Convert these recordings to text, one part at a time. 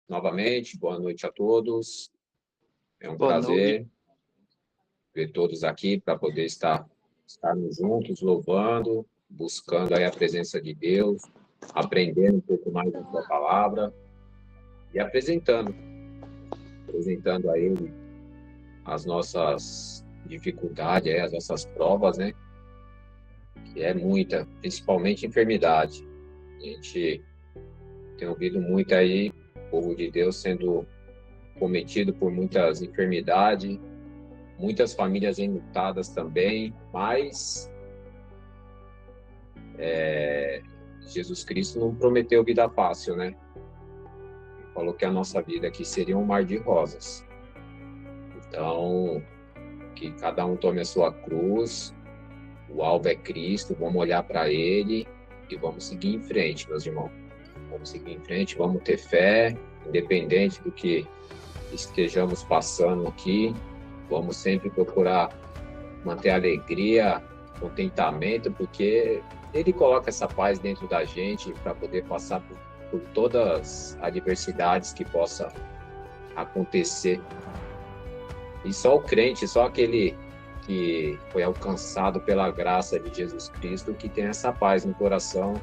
novamente. Boa noite a todos. É um Boa noite. prazer ver todos aqui para poder estarmos juntos, louvando, buscando aí a presença de Deus, aprendendo um pouco mais da sua palavra e apresentando a Ele as nossas dificuldades, as nossas provas, né? Que é muita, principalmente enfermidade. A gente tem ouvido muito aí o povo de Deus sendo cometido por muitas enfermidades, muitas famílias enlutadas também, mas Jesus Cristo não prometeu vida fácil, né? Ele falou que a nossa vida aqui seria um mar de rosas. Então, que cada um tome a sua cruz, o alvo é Cristo, vamos olhar para Ele e vamos seguir em frente, meus irmãos. Vamos seguir em frente, vamos ter fé, independente do que estejamos passando aqui, vamos sempre procurar manter a alegria, contentamento, porque Ele coloca essa paz dentro da gente para poder passar por todas as adversidades que possa acontecer. E só o crente, só aquele que foi alcançado pela graça de Jesus Cristo, que tem essa paz no coração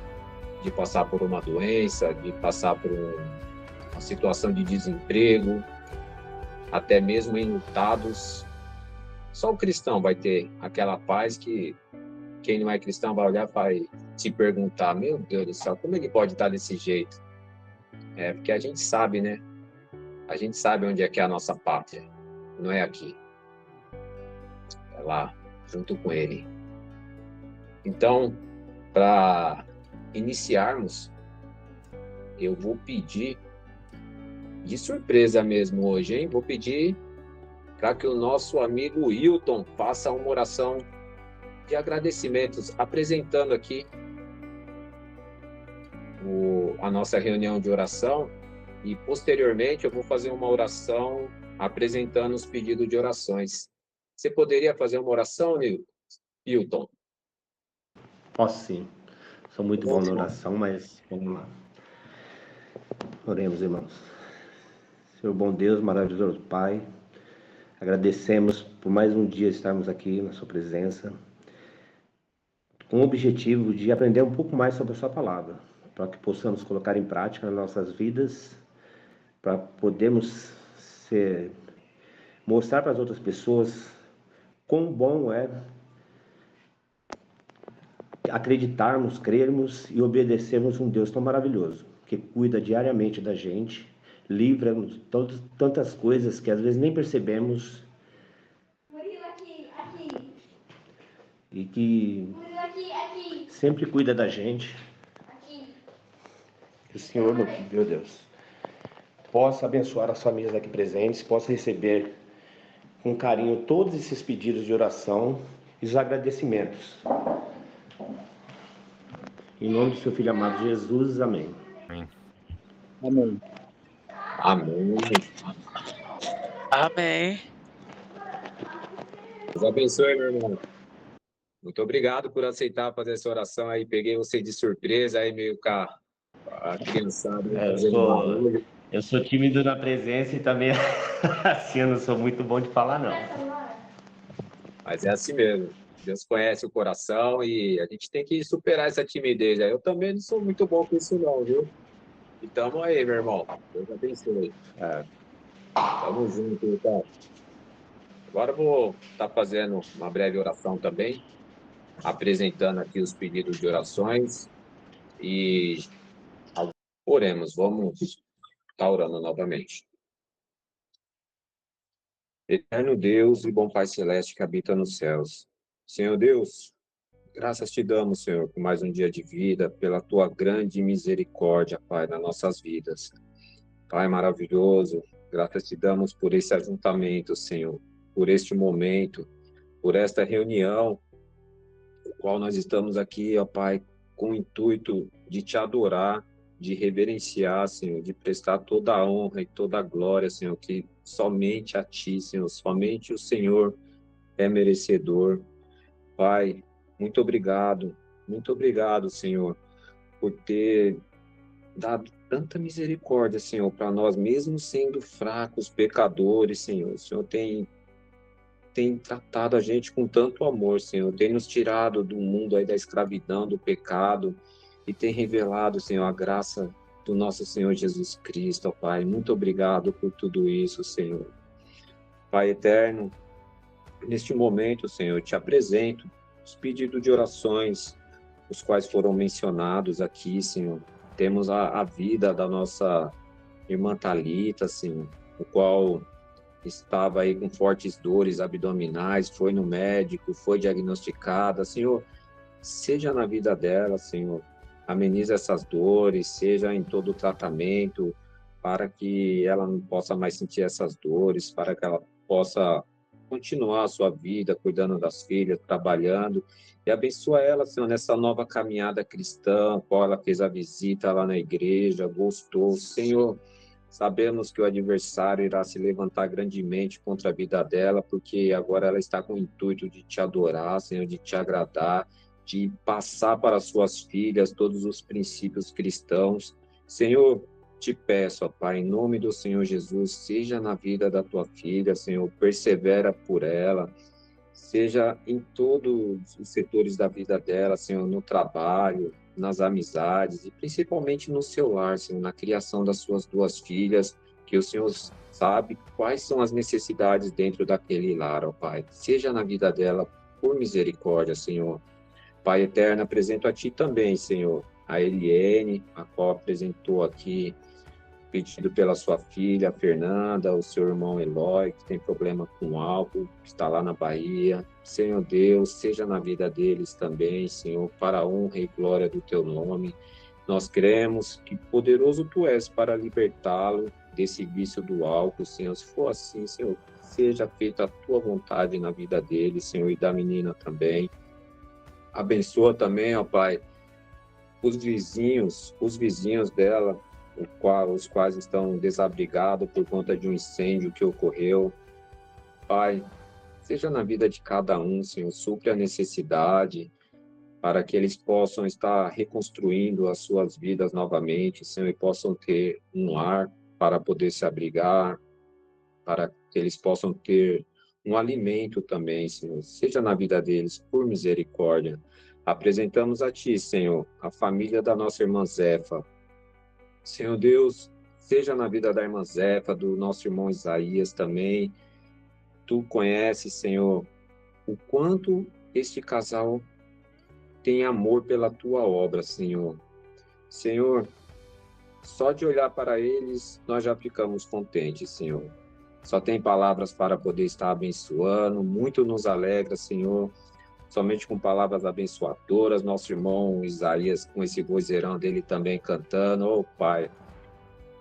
de passar por uma doença, de passar por uma situação de desemprego, até mesmo enlutados. Só o cristão vai ter aquela paz que quem não é cristão vai olhar e vai se perguntar, meu Deus do céu, como ele pode estar desse jeito? Porque a gente sabe, né? A gente sabe onde é que é a nossa pátria. Não é aqui. É lá, junto com ele. Então, para iniciarmos, eu vou pedir, de surpresa mesmo hoje, hein? Vou pedir para que o nosso amigo Hilton faça uma oração de agradecimentos, apresentando aqui a nossa reunião de oração, e posteriormente eu vou fazer uma oração apresentando os pedidos de orações. Você poderia fazer uma oração, Hilton? Posso sim. Sou muito bom na oração, mas vamos lá. Oremos, irmãos. Senhor bom Deus, maravilhoso Pai, agradecemos por mais um dia estarmos aqui na sua presença, com o objetivo de aprender um pouco mais sobre a sua palavra, para que possamos colocar em prática nas nossas vidas, para podermos mostrar para as outras pessoas quão bom é acreditarmos, crermos e obedecermos um Deus tão maravilhoso, que cuida diariamente da gente, livra-nos de tantas coisas que às vezes nem percebemos e que sempre cuida da gente. Que o Senhor, meu Deus, possa abençoar as famílias aqui presentes, possa receber com carinho todos esses pedidos de oração e os agradecimentos. Em nome do seu Filho amado Jesus, amém. Amém. Amém. Amém. Deus abençoe, meu irmão. Muito obrigado por aceitar fazer essa oração aí. Peguei você de surpresa aí, meio com a criançada. Eu sou tímido na presença e também assim, eu não sou muito bom de falar, não. Mas é assim mesmo. Deus conhece o coração e a gente tem que superar essa timidez. Eu também não sou muito bom com isso não, viu? E tamo aí, meu irmão. Deus abençoe. Tamo junto, tá? Agora eu vou estar fazendo uma breve oração também, apresentando aqui os pedidos de orações e oremos. Vamos estar orando novamente. Eterno Deus e bom Pai Celeste que habita nos céus. Senhor Deus, graças te damos, Senhor, por mais um dia de vida, pela tua grande misericórdia, Pai, nas nossas vidas. Pai maravilhoso, graças te damos por esse ajuntamento, Senhor, por este momento, por esta reunião, no qual nós estamos aqui, ó Pai, com o intuito de te adorar, de reverenciar, Senhor, de prestar toda a honra e toda a glória, Senhor, que somente a ti, Senhor, somente o Senhor é merecedor. Pai, muito obrigado, Senhor, por ter dado tanta misericórdia, Senhor, para nós, mesmo sendo fracos, pecadores, Senhor. O Senhor tem tratado a gente com tanto amor, Senhor, tem nos tirado do mundo aí da escravidão, do pecado, e tem revelado, Senhor, a graça do nosso Senhor Jesus Cristo, ó Pai. Muito obrigado por tudo isso, Senhor. Pai eterno, neste momento, Senhor, eu te apresento os pedidos de orações, os quais foram mencionados aqui, Senhor. Temos a vida da nossa irmã Thalita, Senhor, o qual estava aí com fortes dores abdominais, foi no médico, foi diagnosticada. Senhor, seja na vida dela, Senhor, ameniza essas dores, seja em todo o tratamento, para que ela não possa mais sentir essas dores, para que ela possa continuar a sua vida, cuidando das filhas, trabalhando, e abençoa ela, Senhor, nessa nova caminhada cristã, qual ela fez a visita lá na igreja, gostou. Senhor, sabemos que o adversário irá se levantar grandemente contra a vida dela, porque agora ela está com o intuito de te adorar, Senhor, de te agradar, de passar para suas filhas todos os princípios cristãos. Senhor, te peço, ó Pai, em nome do Senhor Jesus, seja na vida da tua filha, Senhor, persevera por ela, seja em todos os setores da vida dela, Senhor, no trabalho, nas amizades e principalmente no seu lar, Senhor, na criação das suas duas filhas, que o Senhor sabe quais são as necessidades dentro daquele lar, ó Pai. Seja na vida dela, por misericórdia, Senhor. Pai eterno, apresento a Ti também, Senhor, a Eliene, a qual apresentou aqui, pedido pela sua filha, Fernanda, o seu irmão Eloy, que tem problema com álcool, que está lá na Bahia. Senhor Deus, seja na vida deles também, Senhor, para a honra e glória do Teu nome. Nós cremos que poderoso Tu és para libertá-lo desse vício do álcool, Senhor. Se for assim, Senhor, seja feita a Tua vontade na vida dele, Senhor, e da menina também. Abençoa também, ó Pai, os vizinhos dela, os quais estão desabrigados por conta de um incêndio que ocorreu. Pai, seja na vida de cada um, Senhor, supre a necessidade para que eles possam estar reconstruindo as suas vidas novamente, Senhor, e possam ter um lar para poder se abrigar, para que eles possam ter um alimento também, Senhor. Seja na vida deles, por misericórdia. Apresentamos a Ti, Senhor, a família da nossa irmã Zefa. Senhor Deus, seja na vida da irmã Zefa, do nosso irmão Isaías também. Tu conheces, Senhor, o quanto este casal tem amor pela Tua obra, Senhor. Senhor, só de olhar para eles, nós já ficamos contentes, Senhor. Só tem palavras para poder estar abençoando, muito nos alegra, Senhor, somente com palavras abençoadoras. Nosso irmão Isaías, com esse vozeirão dele também cantando, oh Pai,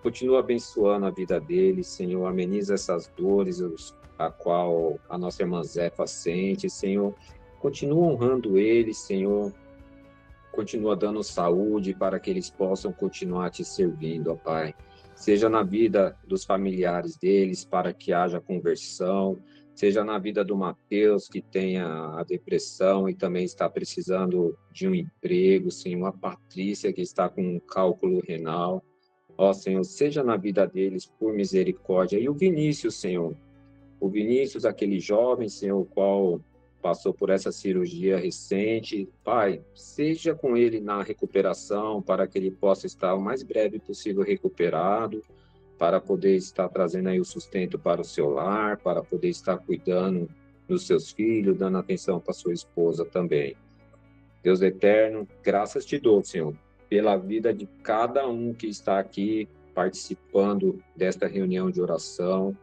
continua abençoando a vida dele, Senhor, ameniza essas dores a qual a nossa irmã Zefa sente, Senhor, continua honrando eles, Senhor, continua dando saúde para que eles possam continuar te servindo, ó Pai. Seja na vida dos familiares deles, para que haja conversão, seja na vida do Mateus, que tenha a depressão e também está precisando de um emprego, Senhor, a Patrícia, que está com um cálculo renal, ó Senhor, seja na vida deles, por misericórdia. E o Vinícius, Senhor, o Vinícius, aquele jovem, Senhor, o qual passou por essa cirurgia recente, Pai, seja com ele na recuperação, para que ele possa estar o mais breve possível recuperado, para poder estar trazendo aí o sustento para o seu lar, para poder estar cuidando dos seus filhos, dando atenção para sua esposa também. Deus eterno, graças te dou, Senhor, pela vida de cada um que está aqui participando desta reunião de oração.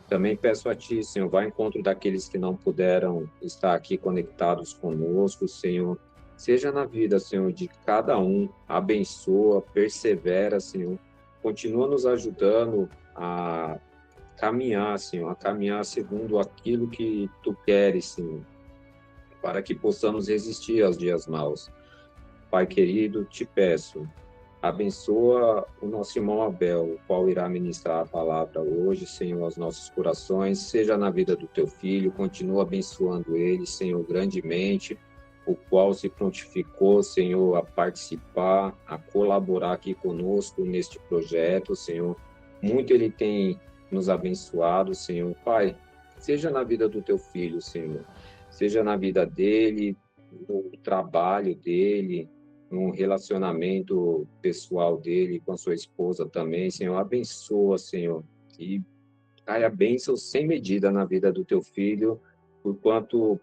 Também peço a Ti, Senhor, vá ao encontro daqueles que não puderam estar aqui conectados conosco, Senhor. Seja na vida, Senhor, de cada um, abençoa, persevera, Senhor. Continua nos ajudando a caminhar, Senhor, a caminhar segundo aquilo que Tu queres, Senhor, para que possamos resistir aos dias maus. Pai querido, te peço, abençoa o nosso irmão Abel, o qual irá ministrar a palavra hoje, Senhor, aos nossos corações, seja na vida do Teu filho, continua abençoando ele, Senhor, grandemente, o qual se prontificou, Senhor, a participar, a colaborar aqui conosco neste projeto, Senhor. Muito ele tem nos abençoado, Senhor. Pai, seja na vida do teu filho, Senhor, seja na vida dele, no trabalho dele, no relacionamento pessoal dele com a sua esposa também, Senhor. Abençoa, Senhor, e cai a bênção sem medida na vida do teu filho, porquanto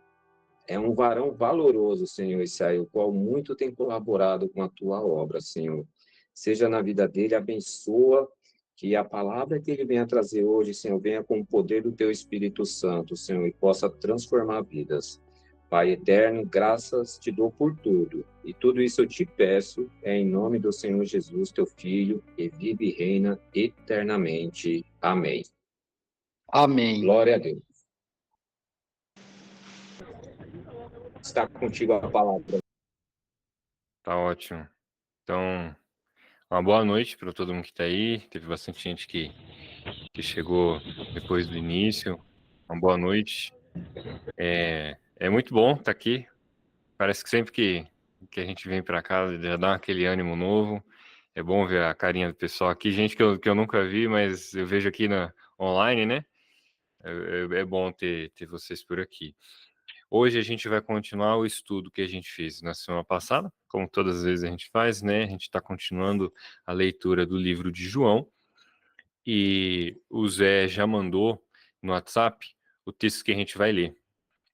é um varão valoroso, Senhor Isaías, o qual muito tem colaborado com a tua obra, Senhor. Seja na vida dele, abençoa, que a palavra que ele venha trazer hoje, Senhor, venha com o poder do teu Espírito Santo, Senhor, e possa transformar vidas. Pai eterno, graças te dou por tudo. E tudo isso eu te peço, em nome do Senhor Jesus, teu Filho, que vive e reina eternamente. Amém. Amém. Glória a Deus. Está contigo a palavra. Tá ótimo. Então, uma boa noite para todo mundo que está aí. Teve bastante gente que chegou depois do início. Uma boa noite. É muito bom estar aqui. Parece que sempre que a gente vem para cá, já dá aquele ânimo novo. É bom ver a carinha do pessoal aqui. Gente que eu nunca vi, mas eu vejo aqui online, né? É bom ter vocês por aqui. Hoje a gente vai continuar o estudo que a gente fez na semana passada, como todas as vezes a gente faz, né? A gente está continuando a leitura do livro de João, e o Zé já mandou no WhatsApp o texto que a gente vai ler.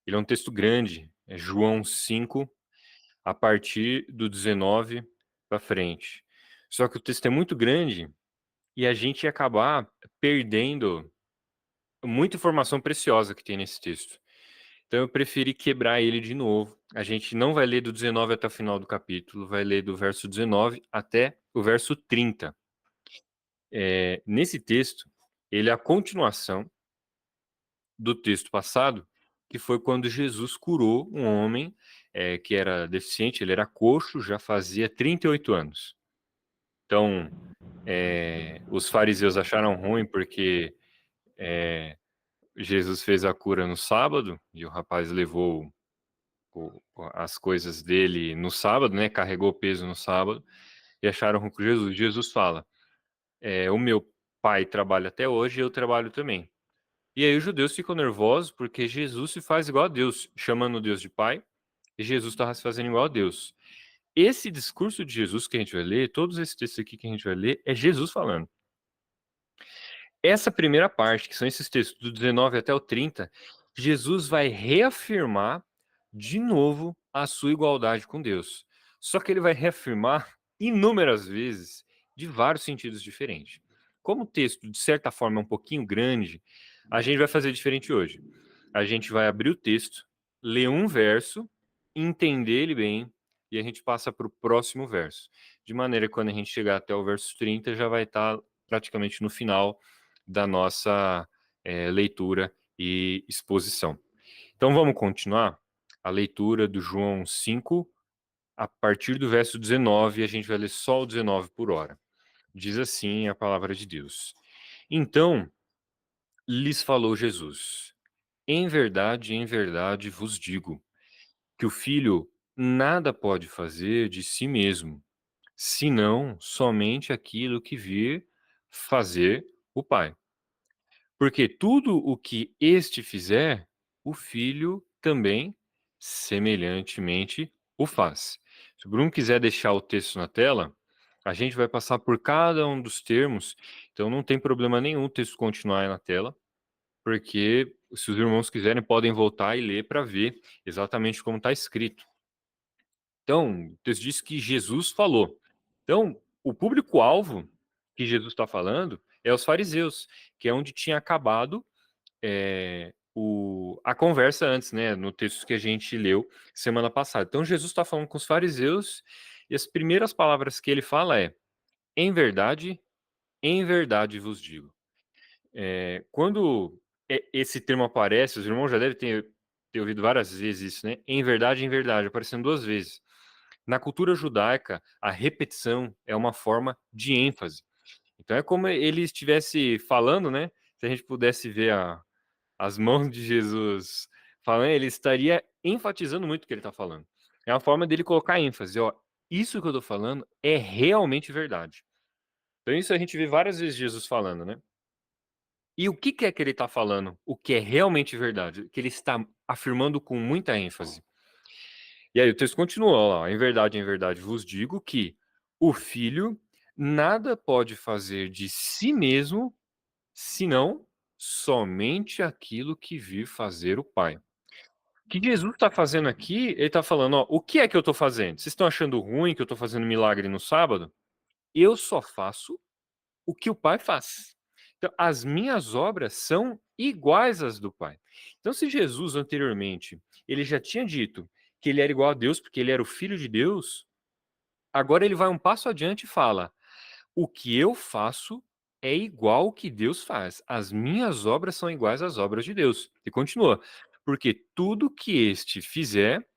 Ele é um texto grande, é João 5, a partir do 19 para frente. Só que o texto é muito grande e a gente ia acabar perdendo muita informação preciosa que tem nesse texto. Então eu preferi quebrar ele de novo. A gente não vai ler do 19 até o final do capítulo, vai ler do verso 19 até o verso 30. Nesse texto, ele é a continuação do texto passado, que foi quando Jesus curou um homem que era deficiente, ele era coxo, já fazia 38 anos. Então, os fariseus acharam ruim porque Jesus fez a cura no sábado, e o rapaz levou as coisas dele no sábado, né? Carregou o peso no sábado, e acharam ruim com Jesus. Jesus fala, o meu pai trabalha até hoje e eu trabalho também. E aí os judeus ficam nervosos porque Jesus se faz igual a Deus, chamando Deus de pai, e Jesus estava se fazendo igual a Deus. Esse discurso de Jesus que a gente vai ler, todos esses textos aqui que a gente vai ler, é Jesus falando. Essa primeira parte, que são esses textos do 19 até o 30, Jesus vai reafirmar de novo a sua igualdade com Deus. Só que ele vai reafirmar inúmeras vezes, de vários sentidos diferentes. Como o texto, de certa forma, é um pouquinho grande, a gente vai fazer diferente hoje. A gente vai abrir o texto, ler um verso, entender ele bem, e a gente passa para o próximo verso. De maneira que quando a gente chegar até o verso 30, já vai estar praticamente no final da nossa leitura e exposição. Então vamos continuar a leitura do João 5, a partir do verso 19, a gente vai ler só o 19 por hora. Diz assim a palavra de Deus. Então lhes falou Jesus, em verdade vos digo, que o Filho nada pode fazer de si mesmo, senão somente aquilo que vir fazer o Pai. Porque tudo o que este fizer, o Filho também semelhantemente o faz. Se o Bruno quiser deixar o texto na tela, a gente vai passar por cada um dos termos, então não tem problema nenhum o texto continuar aí na tela, porque se os irmãos quiserem podem voltar e ler para ver exatamente como está escrito. Então, o texto diz que Jesus falou. Então, o público-alvo que Jesus está falando é os fariseus, que é onde tinha acabado a conversa antes, né, no texto que a gente leu semana passada. Então, Jesus está falando com os fariseus, e as primeiras palavras que ele fala em verdade vos digo. Quando esse termo aparece, os irmãos já devem ter ouvido várias vezes isso, né? Em verdade, aparecendo duas vezes. Na cultura judaica, a repetição é uma forma de ênfase. Então é como ele estivesse falando, né? Se a gente pudesse ver as mãos de Jesus falando, ele estaria enfatizando muito o que ele está falando. É uma forma dele colocar ênfase, ó, isso que eu tô falando é realmente verdade. Então isso a gente vê várias vezes Jesus falando, né? E o que é que ele está falando? O que é realmente verdade? Que ele está afirmando com muita ênfase. E aí o texto continua lá. Em verdade vos digo que o filho nada pode fazer de si mesmo, senão somente aquilo que vir fazer o Pai. O que Jesus está fazendo aqui, ele está falando, ó, o que é que eu estou fazendo? Vocês estão achando ruim que eu estou fazendo milagre no sábado? Eu só faço o que o Pai faz. Então, as minhas obras são iguais às do Pai. Então, se Jesus anteriormente, ele já tinha dito que ele era igual a Deus, porque ele era o Filho de Deus, agora ele vai um passo adiante e fala, o que eu faço é igual ao que Deus faz. As minhas obras são iguais às obras de Deus. E continua, porque tudo que este fizer,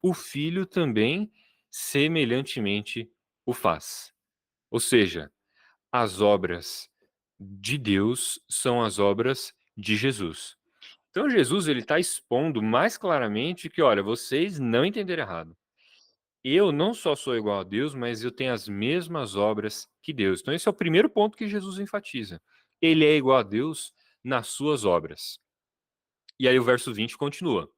o Filho também semelhantemente o faz. Ou seja, as obras de Deus são as obras de Jesus. Então Jesus ele está expondo mais claramente que, olha, vocês não entenderam errado. Eu não só sou igual a Deus, mas eu tenho as mesmas obras que Deus. Então esse é o primeiro ponto que Jesus enfatiza. Ele é igual a Deus nas suas obras. E aí o verso 20 continua.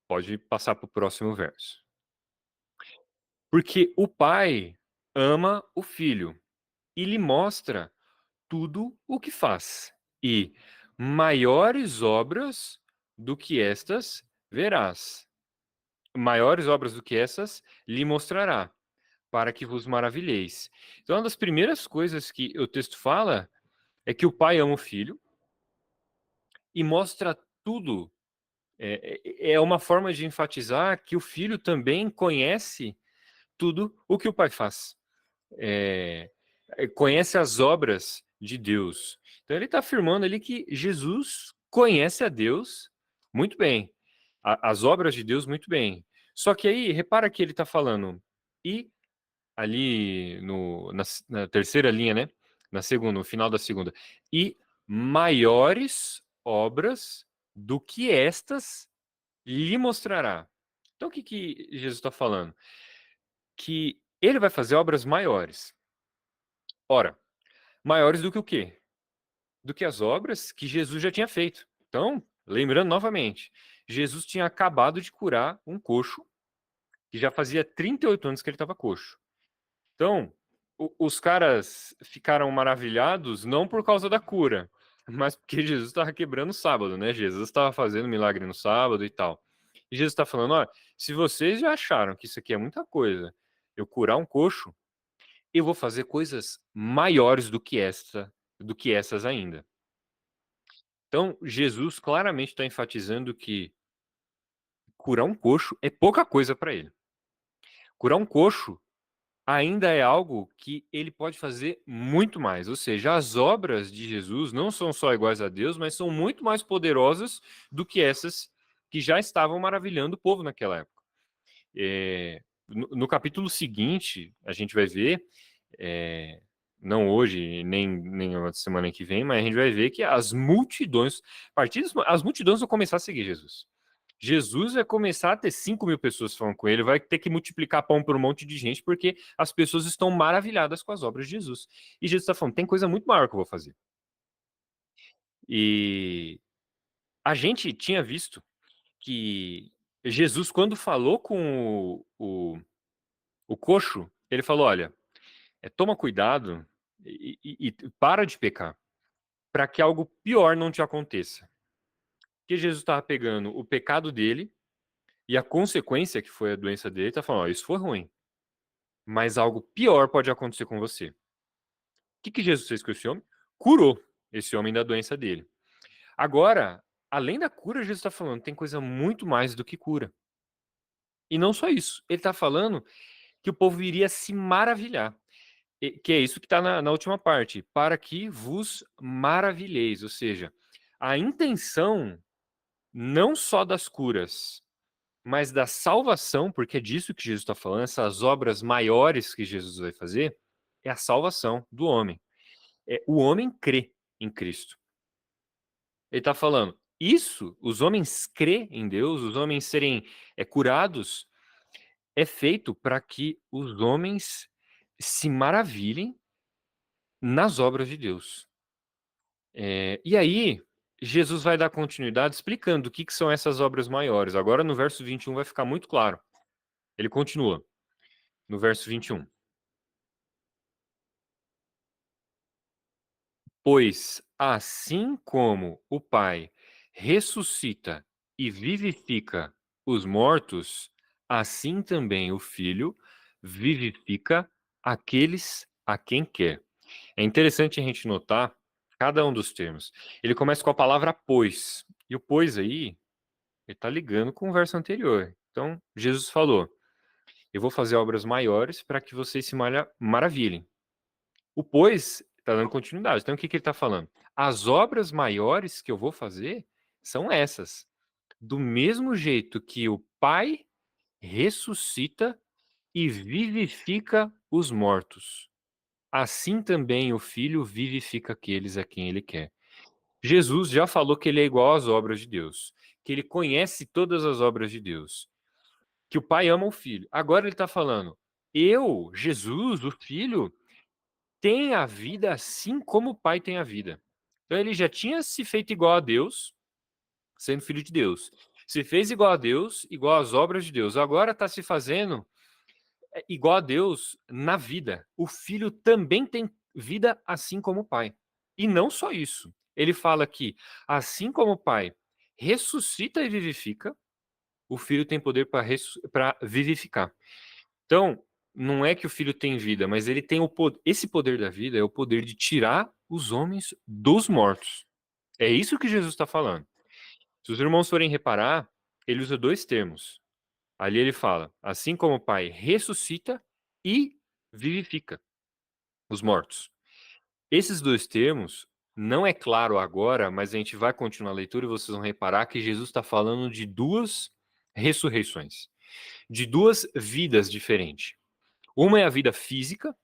Pode passar para o próximo verso. Porque o Pai ama o Filho e lhe mostra tudo o que faz, e maiores obras do que estas verás. Maiores obras do que essas lhe mostrará, para que vos maravilheis. Então, uma das primeiras coisas que o texto fala é que o pai ama o filho e mostra tudo. É uma forma de enfatizar que o filho também conhece tudo o que o pai faz. Conhece as obras de Deus. Então ele está afirmando ali que Jesus conhece a Deus muito bem, as obras de Deus muito bem. Só que aí, repara que ele está falando, e ali na terceira linha, né? Na segunda, no final da segunda, e maiores obras do que estas lhe mostrará. Então o que Jesus está falando? Que ele vai fazer obras maiores. Ora, maiores do que o quê? Do que as obras que Jesus já tinha feito. Então, lembrando novamente, Jesus tinha acabado de curar um coxo, que já fazia 38 anos que ele estava coxo. Então, os caras ficaram maravilhados não por causa da cura, mas porque Jesus estava quebrando o sábado, né? Jesus estava fazendo milagre no sábado e tal. E Jesus está falando, ó, se vocês já acharam que isso aqui é muita coisa, eu curar um coxo, eu vou fazer coisas maiores do que essas ainda. Então, Jesus claramente está enfatizando que curar um coxo é pouca coisa para ele. Curar um coxo ainda é algo que ele pode fazer muito mais. Ou seja, as obras de Jesus não são só iguais a Deus, mas são muito mais poderosas do que essas que já estavam maravilhando o povo naquela época. No capítulo seguinte, a gente vai ver, não hoje, nem na semana que vem, mas a gente vai ver que as multidões vão começar a seguir Jesus. Jesus vai começar a ter 5.000 pessoas falando com ele, vai ter que multiplicar pão por um monte de gente, porque as pessoas estão maravilhadas com as obras de Jesus. E Jesus está falando, tem coisa muito maior que eu vou fazer. E a gente tinha visto que Jesus, quando falou com o coxo, ele falou, olha, toma cuidado e para de pecar, para que algo pior não te aconteça. Porque Jesus estava pegando o pecado dele e a consequência, que foi a doença dele, está falando, ó, isso foi ruim, mas algo pior pode acontecer com você. O que Jesus fez com esse homem? Curou esse homem da doença dele. Agora, além da cura, Jesus está falando, tem coisa muito mais do que cura. E não só isso, ele está falando que o povo iria se maravilhar. Que é isso que está na última parte, para que vos maravilheis, ou seja, a intenção não só das curas, mas da salvação, porque é disso que Jesus está falando, essas obras maiores que Jesus vai fazer, é a salvação do homem. O homem crê em Cristo. Ele está falando, Isso, os homens crê em Deus, os homens serem curados, é feito para que os homens se maravilhem nas obras de Deus. E aí, Jesus vai dar continuidade explicando o que são essas obras maiores. Agora, no verso 21, vai ficar muito claro. Ele continua, no verso 21. Pois, assim como o Pai ressuscita e vivifica os mortos, assim também o Filho vivifica aqueles a quem quer. É interessante a gente notar cada um dos termos. Ele começa com a palavra pois, e o pois aí, ele está ligando com o verso anterior. Então, Jesus falou, eu vou fazer obras maiores para que vocês se maravilhem. O pois está dando continuidade. Então, o que ele está falando? As obras maiores que eu vou fazer são essas. Do mesmo jeito que o Pai ressuscita e vivifica os mortos, assim também o Filho vivifica aqueles a quem ele quer. Jesus já falou que ele é igual às obras de Deus, que ele conhece todas as obras de Deus, que o Pai ama o Filho. Agora ele está falando, eu, Jesus, o Filho, tem a vida assim como o Pai tem a vida. Então ele já tinha se feito igual a Deus, sendo filho de Deus. Se fez igual a Deus, igual às obras de Deus. Agora está se fazendo igual a Deus na vida. O Filho também tem vida assim como o Pai. E não só isso. Ele fala que, assim como o Pai ressuscita e vivifica, o Filho tem poder para vivificar. Então, não é que o Filho tem vida, mas ele tem esse poder da vida, é o poder de tirar os homens dos mortos. É isso que Jesus está falando. Se os irmãos forem reparar, ele usa dois termos. Ali ele fala, assim como o Pai ressuscita e vivifica os mortos. Esses dois termos, não é claro agora, mas a gente vai continuar a leitura e vocês vão reparar que Jesus está falando de duas ressurreições, de duas vidas diferentes. Uma é a vida física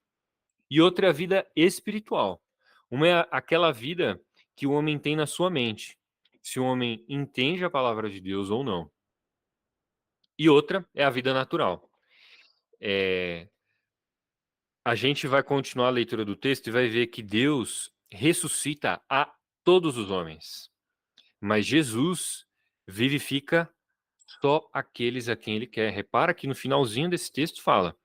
e outra é a vida espiritual. Uma é aquela vida que o homem tem na sua mente, se o homem entende a palavra de Deus ou não. E outra é a vida natural. A gente vai continuar a leitura do texto e vai ver que Deus ressuscita a todos os homens, mas Jesus vivifica só aqueles a quem ele quer. Repara que no finalzinho desse texto fala,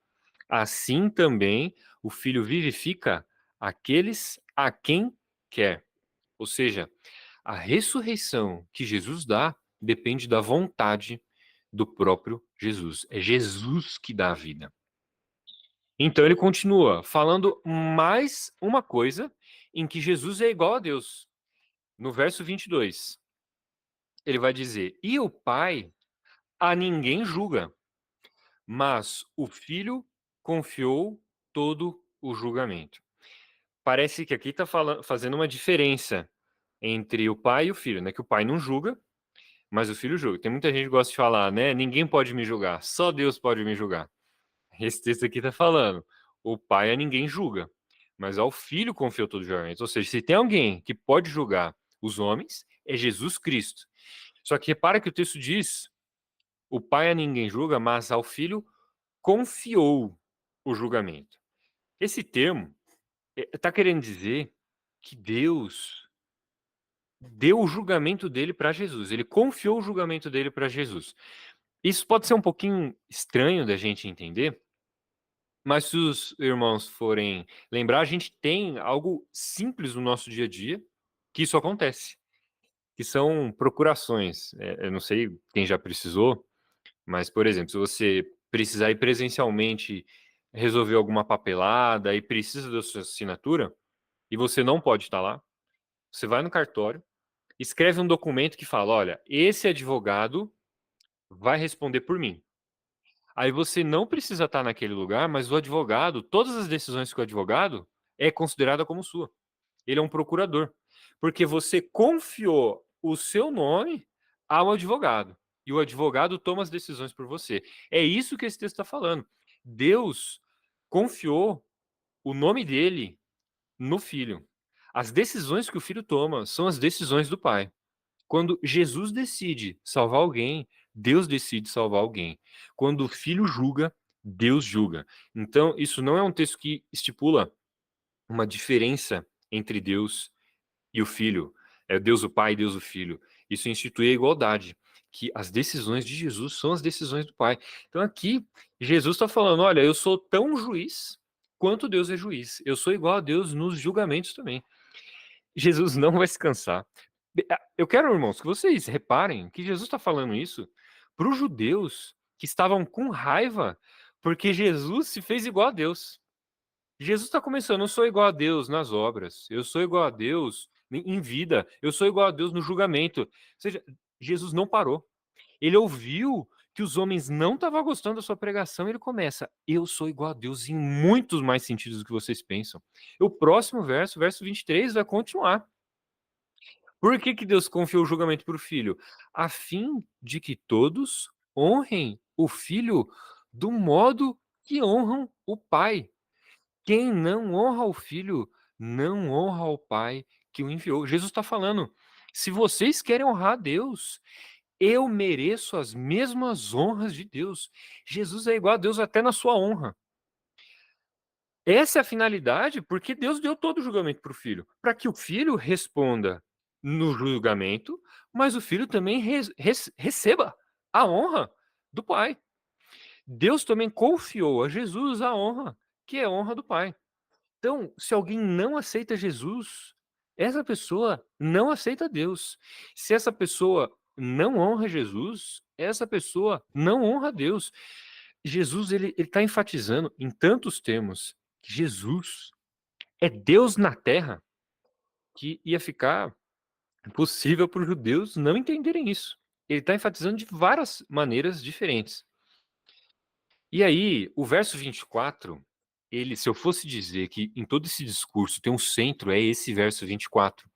assim também o Filho vivifica aqueles a quem quer. Ou seja, a ressurreição que Jesus dá depende da vontade do próprio Jesus. É Jesus que dá a vida. Então ele continua falando mais uma coisa em que Jesus é igual a Deus. No verso 22, ele vai dizer, e o Pai a ninguém julga, mas o Filho confiou todo o julgamento. Parece que aqui está fazendo uma diferença entre o pai e o filho, né? Que o pai não julga, mas o filho julga. Tem muita gente que gosta de falar, né? Ninguém pode me julgar, só Deus pode me julgar. Esse texto aqui está falando, o pai a ninguém julga, mas ao filho confiou todo o julgamento. Ou seja, se tem alguém que pode julgar os homens, é Jesus Cristo. Só que repara que o texto diz, o pai a ninguém julga, mas ao filho confiou o julgamento. Esse termo está querendo dizer que Deus deu o julgamento dele para Jesus. Ele confiou o julgamento dele para Jesus. Isso pode ser um pouquinho estranho da gente entender, mas se os irmãos forem lembrar, a gente tem algo simples no nosso dia a dia que isso acontece, que são procurações. Eu não sei quem já precisou, mas, por exemplo, se você precisar ir presencialmente resolver alguma papelada e precisa da sua assinatura, e você não pode estar lá, você vai no cartório, escreve um documento que fala, olha, esse advogado vai responder por mim. Aí você não precisa estar naquele lugar, mas o advogado, todas as decisões que o advogado é considerada como sua. Ele é um procurador, porque você confiou o seu nome ao advogado e o advogado toma as decisões por você. É isso que esse texto está falando. Deus confiou o nome dele no filho. As decisões que o filho toma são as decisões do pai. Quando Jesus decide salvar alguém, Deus decide salvar alguém. Quando o Filho julga, Deus julga. Então, isso não é um texto que estipula uma diferença entre Deus e o Filho. É Deus o Pai e Deus o Filho. Isso institui a igualdade, que as decisões de Jesus são as decisões do Pai. Então aqui, Jesus está falando, olha, eu sou tão juiz quanto Deus é juiz. Eu sou igual a Deus nos julgamentos também. Jesus não vai se cansar. Eu quero, irmãos, que vocês reparem que Jesus está falando isso para os judeus que estavam com raiva porque Jesus se fez igual a Deus. Jesus está começando, eu sou igual a Deus nas obras, eu sou igual a Deus em vida, eu sou igual a Deus no julgamento. Ou seja, Jesus não parou. Ele ouviu que os homens não estavam gostando da sua pregação e ele começa, eu sou igual a Deus em muitos mais sentidos do que vocês pensam. O próximo verso, verso 23, vai continuar. Por que Deus confiou o julgamento para o Filho? A fim de que todos honrem o Filho do modo que honram o Pai. Quem não honra o Filho, não honra o Pai que o enviou. Jesus está falando, se vocês querem honrar a Deus, eu mereço as mesmas honras de Deus. Jesus é igual a Deus até na sua honra. Essa é a finalidade, porque Deus deu todo o julgamento para o Filho, para que o Filho responda no julgamento, mas o Filho também receba a honra do Pai. Deus também confiou a Jesus a honra, que é a honra do Pai. Então, se alguém não aceita Jesus, essa pessoa não aceita Deus. Se essa pessoa não honra Jesus, essa pessoa não honra Deus. Jesus ele está enfatizando em tantos termos que Jesus é Deus na Terra, que ia ficar impossível para os judeus não entenderem isso. Ele está enfatizando de várias maneiras diferentes. E aí, o verso 24, se eu fosse dizer que em todo esse discurso tem um centro, é esse verso 24.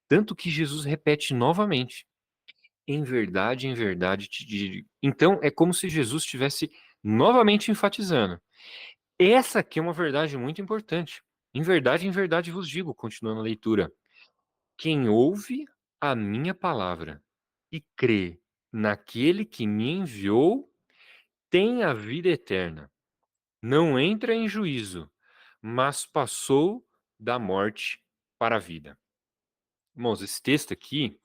Tanto que Jesus repete novamente. Em verdade te digo. Então, é como se Jesus estivesse novamente enfatizando. Essa aqui é uma verdade muito importante. Em verdade vos digo, continuando a leitura. Quem ouve a minha palavra e crê naquele que me enviou, tem a vida eterna. Não entra em juízo, mas passou da morte para a vida. Irmãos, esse texto aqui,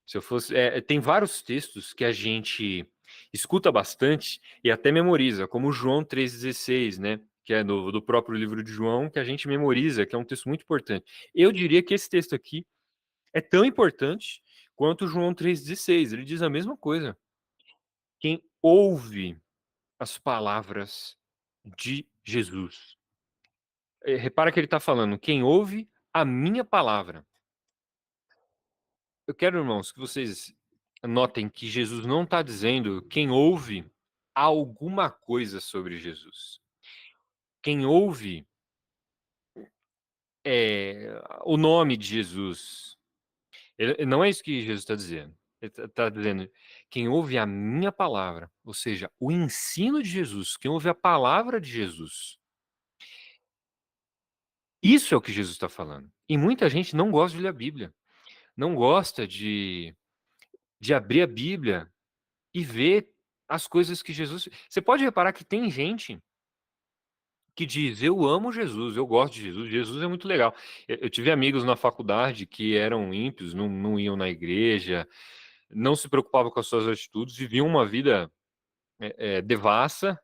se eu fosse, tem vários textos que a gente escuta bastante e até memoriza, como João 3,16, né? Que é do próprio livro de João, que a gente memoriza, que é um texto muito importante. Eu diria que esse texto aqui é tão importante quanto João 3,16. Ele diz a mesma coisa. Quem ouve as palavras de Jesus. Repara que ele está falando, quem ouve a minha palavra. Eu quero, irmãos, que vocês notem que Jesus não está dizendo quem ouve alguma coisa sobre Jesus. Quem ouve o nome de Jesus. Não é isso que Jesus está dizendo. Ele está dizendo quem ouve a minha palavra, ou seja, o ensino de Jesus, quem ouve a palavra de Jesus. Isso é o que Jesus está falando. E muita gente não gosta de ler a Bíblia. Não gosta de abrir a Bíblia e ver as coisas que Jesus... Você pode reparar que tem gente que diz, eu amo Jesus, eu gosto de Jesus, Jesus é muito legal. Eu tive amigos na faculdade que eram ímpios, não iam na igreja, não se preocupavam com as suas atitudes, viviam uma vida devassa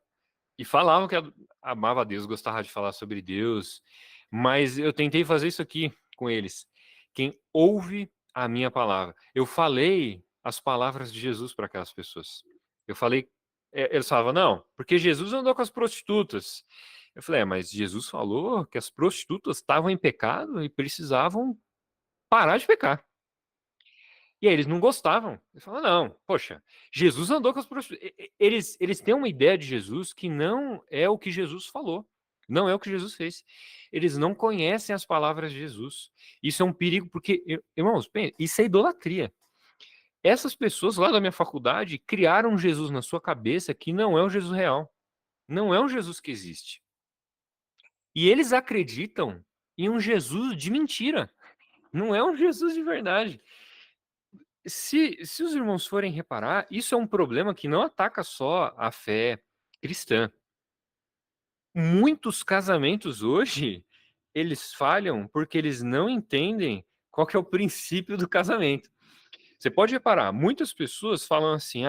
e falavam que amava a Deus, gostava de falar sobre Deus, mas eu tentei fazer isso aqui com eles. Quem ouve a minha palavra. Eu falei as palavras de Jesus para aquelas pessoas. Eu falei, eles falavam, não, porque Jesus andou com as prostitutas. Eu falei, mas Jesus falou que as prostitutas estavam em pecado e precisavam parar de pecar. E aí eles não gostavam. Eles falavam, não, poxa, Jesus andou com as prostitutas. Eles têm uma ideia de Jesus que não é o que Jesus falou. Não é o que Jesus fez. Eles não conhecem as palavras de Jesus. Isso é um perigo, porque, irmãos, isso é idolatria. Essas pessoas lá da minha faculdade criaram um Jesus na sua cabeça que não é o Jesus real. Não é um Jesus que existe. E eles acreditam em um Jesus de mentira. Não é um Jesus de verdade. se os irmãos forem reparar, isso é um problema que não ataca só a fé cristã. Muitos casamentos hoje, eles falham porque eles não entendem qual que é o princípio do casamento. Você pode reparar, muitas pessoas falam assim,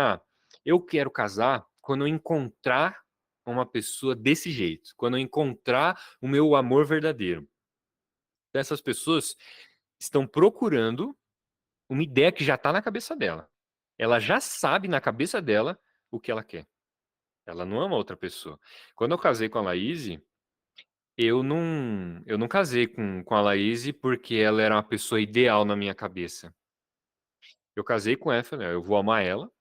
eu quero casar quando eu encontrar uma pessoa desse jeito, quando eu encontrar o meu amor verdadeiro. Então, essas pessoas estão procurando uma ideia que já está na cabeça dela. Ela já sabe na cabeça dela o que ela quer. Ela não ama outra pessoa. Quando eu casei com a Laís, eu não casei com a Laís porque ela era uma pessoa ideal na minha cabeça. Eu casei com ela, falei, eu vou amar ela,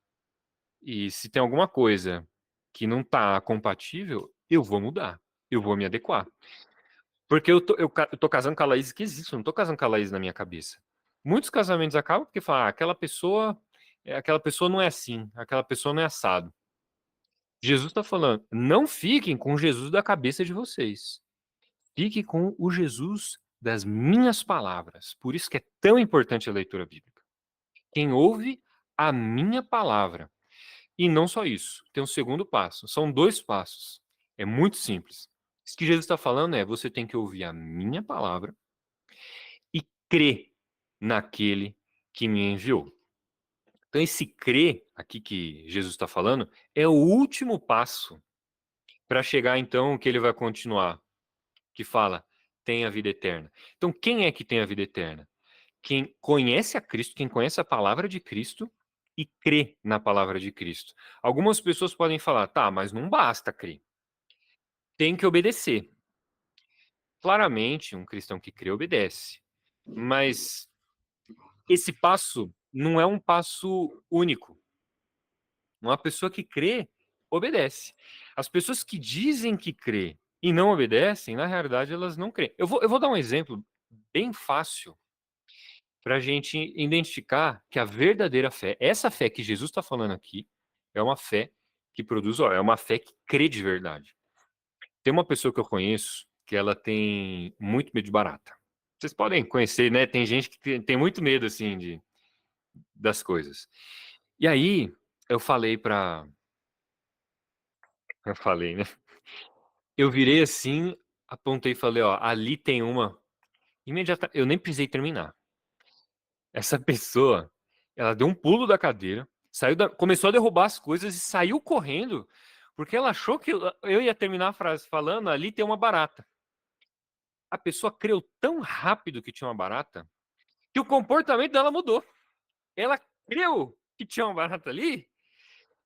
e se tem alguma coisa que não está compatível, eu vou mudar, eu vou me adequar. Porque eu tô casando com a Laís que existe, eu não tô casando com a Laís na minha cabeça. Muitos casamentos acabam porque falam, aquela pessoa não é assim, aquela pessoa não é assado. Jesus está falando, não fiquem com o Jesus da cabeça de vocês. Fique com o Jesus das minhas palavras. Por isso que é tão importante a leitura bíblica. Quem ouve a minha palavra. E não só isso, tem um segundo passo. São 2 passos. É muito simples. Isso que Jesus está falando é, você tem que ouvir a minha palavra e crer naquele que me enviou. Então, esse crer aqui que Jesus está falando é o último passo para chegar, então, que ele vai continuar, que fala, tem a vida eterna. Então, quem é que tem a vida eterna? Quem conhece a Cristo, quem conhece a palavra de Cristo e crê na palavra de Cristo. Algumas pessoas podem falar, tá, mas não basta crer. Tem que obedecer. Claramente, um cristão que crê obedece. Mas esse passo não é um passo único. Uma pessoa que crê, obedece. As pessoas que dizem que crê e não obedecem, na realidade, elas não creem. Eu vou dar um exemplo bem fácil para a gente identificar que a verdadeira fé, essa fé que Jesus está falando aqui, é uma fé que produz, é uma fé que crê de verdade. Tem uma pessoa que eu conheço que ela tem muito medo de barata. Vocês podem conhecer, né? Tem gente que tem muito medo, assim, das coisas. E aí, eu falei, né? Eu virei assim, apontei e falei, ó, ali tem uma. Imediatamente, eu nem precisei terminar. Essa pessoa, ela deu um pulo da cadeira, começou a derrubar as coisas e saiu correndo, porque ela achou que eu ia terminar a frase falando, ali tem uma barata. A pessoa creu tão rápido que tinha uma barata, que o comportamento dela mudou. Ela creu que tinha uma barata ali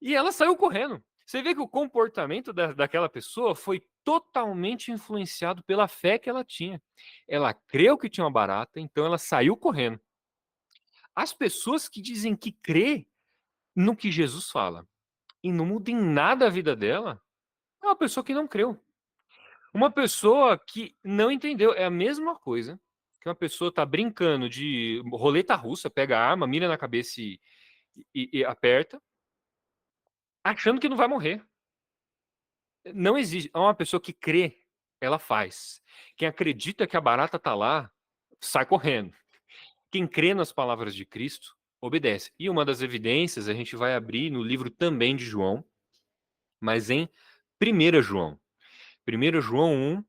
e ela saiu correndo. Você vê que o comportamento daquela pessoa foi totalmente influenciado pela fé que ela tinha. Ela creu que tinha uma barata, então ela saiu correndo. As pessoas que dizem que crê no que Jesus fala e não muda em nada a vida dela, é uma pessoa que não creu. Uma pessoa que não entendeu. É a mesma coisa que uma pessoa tá brincando de roleta russa, pega a arma, mira na cabeça e aperta, achando que não vai morrer. Não existe. É uma pessoa que crê, ela faz. Quem acredita que a barata tá lá, sai correndo. Quem crê nas palavras de Cristo, obedece. E uma das evidências a gente vai abrir no livro também de João, mas em 1 João. 1 João 1,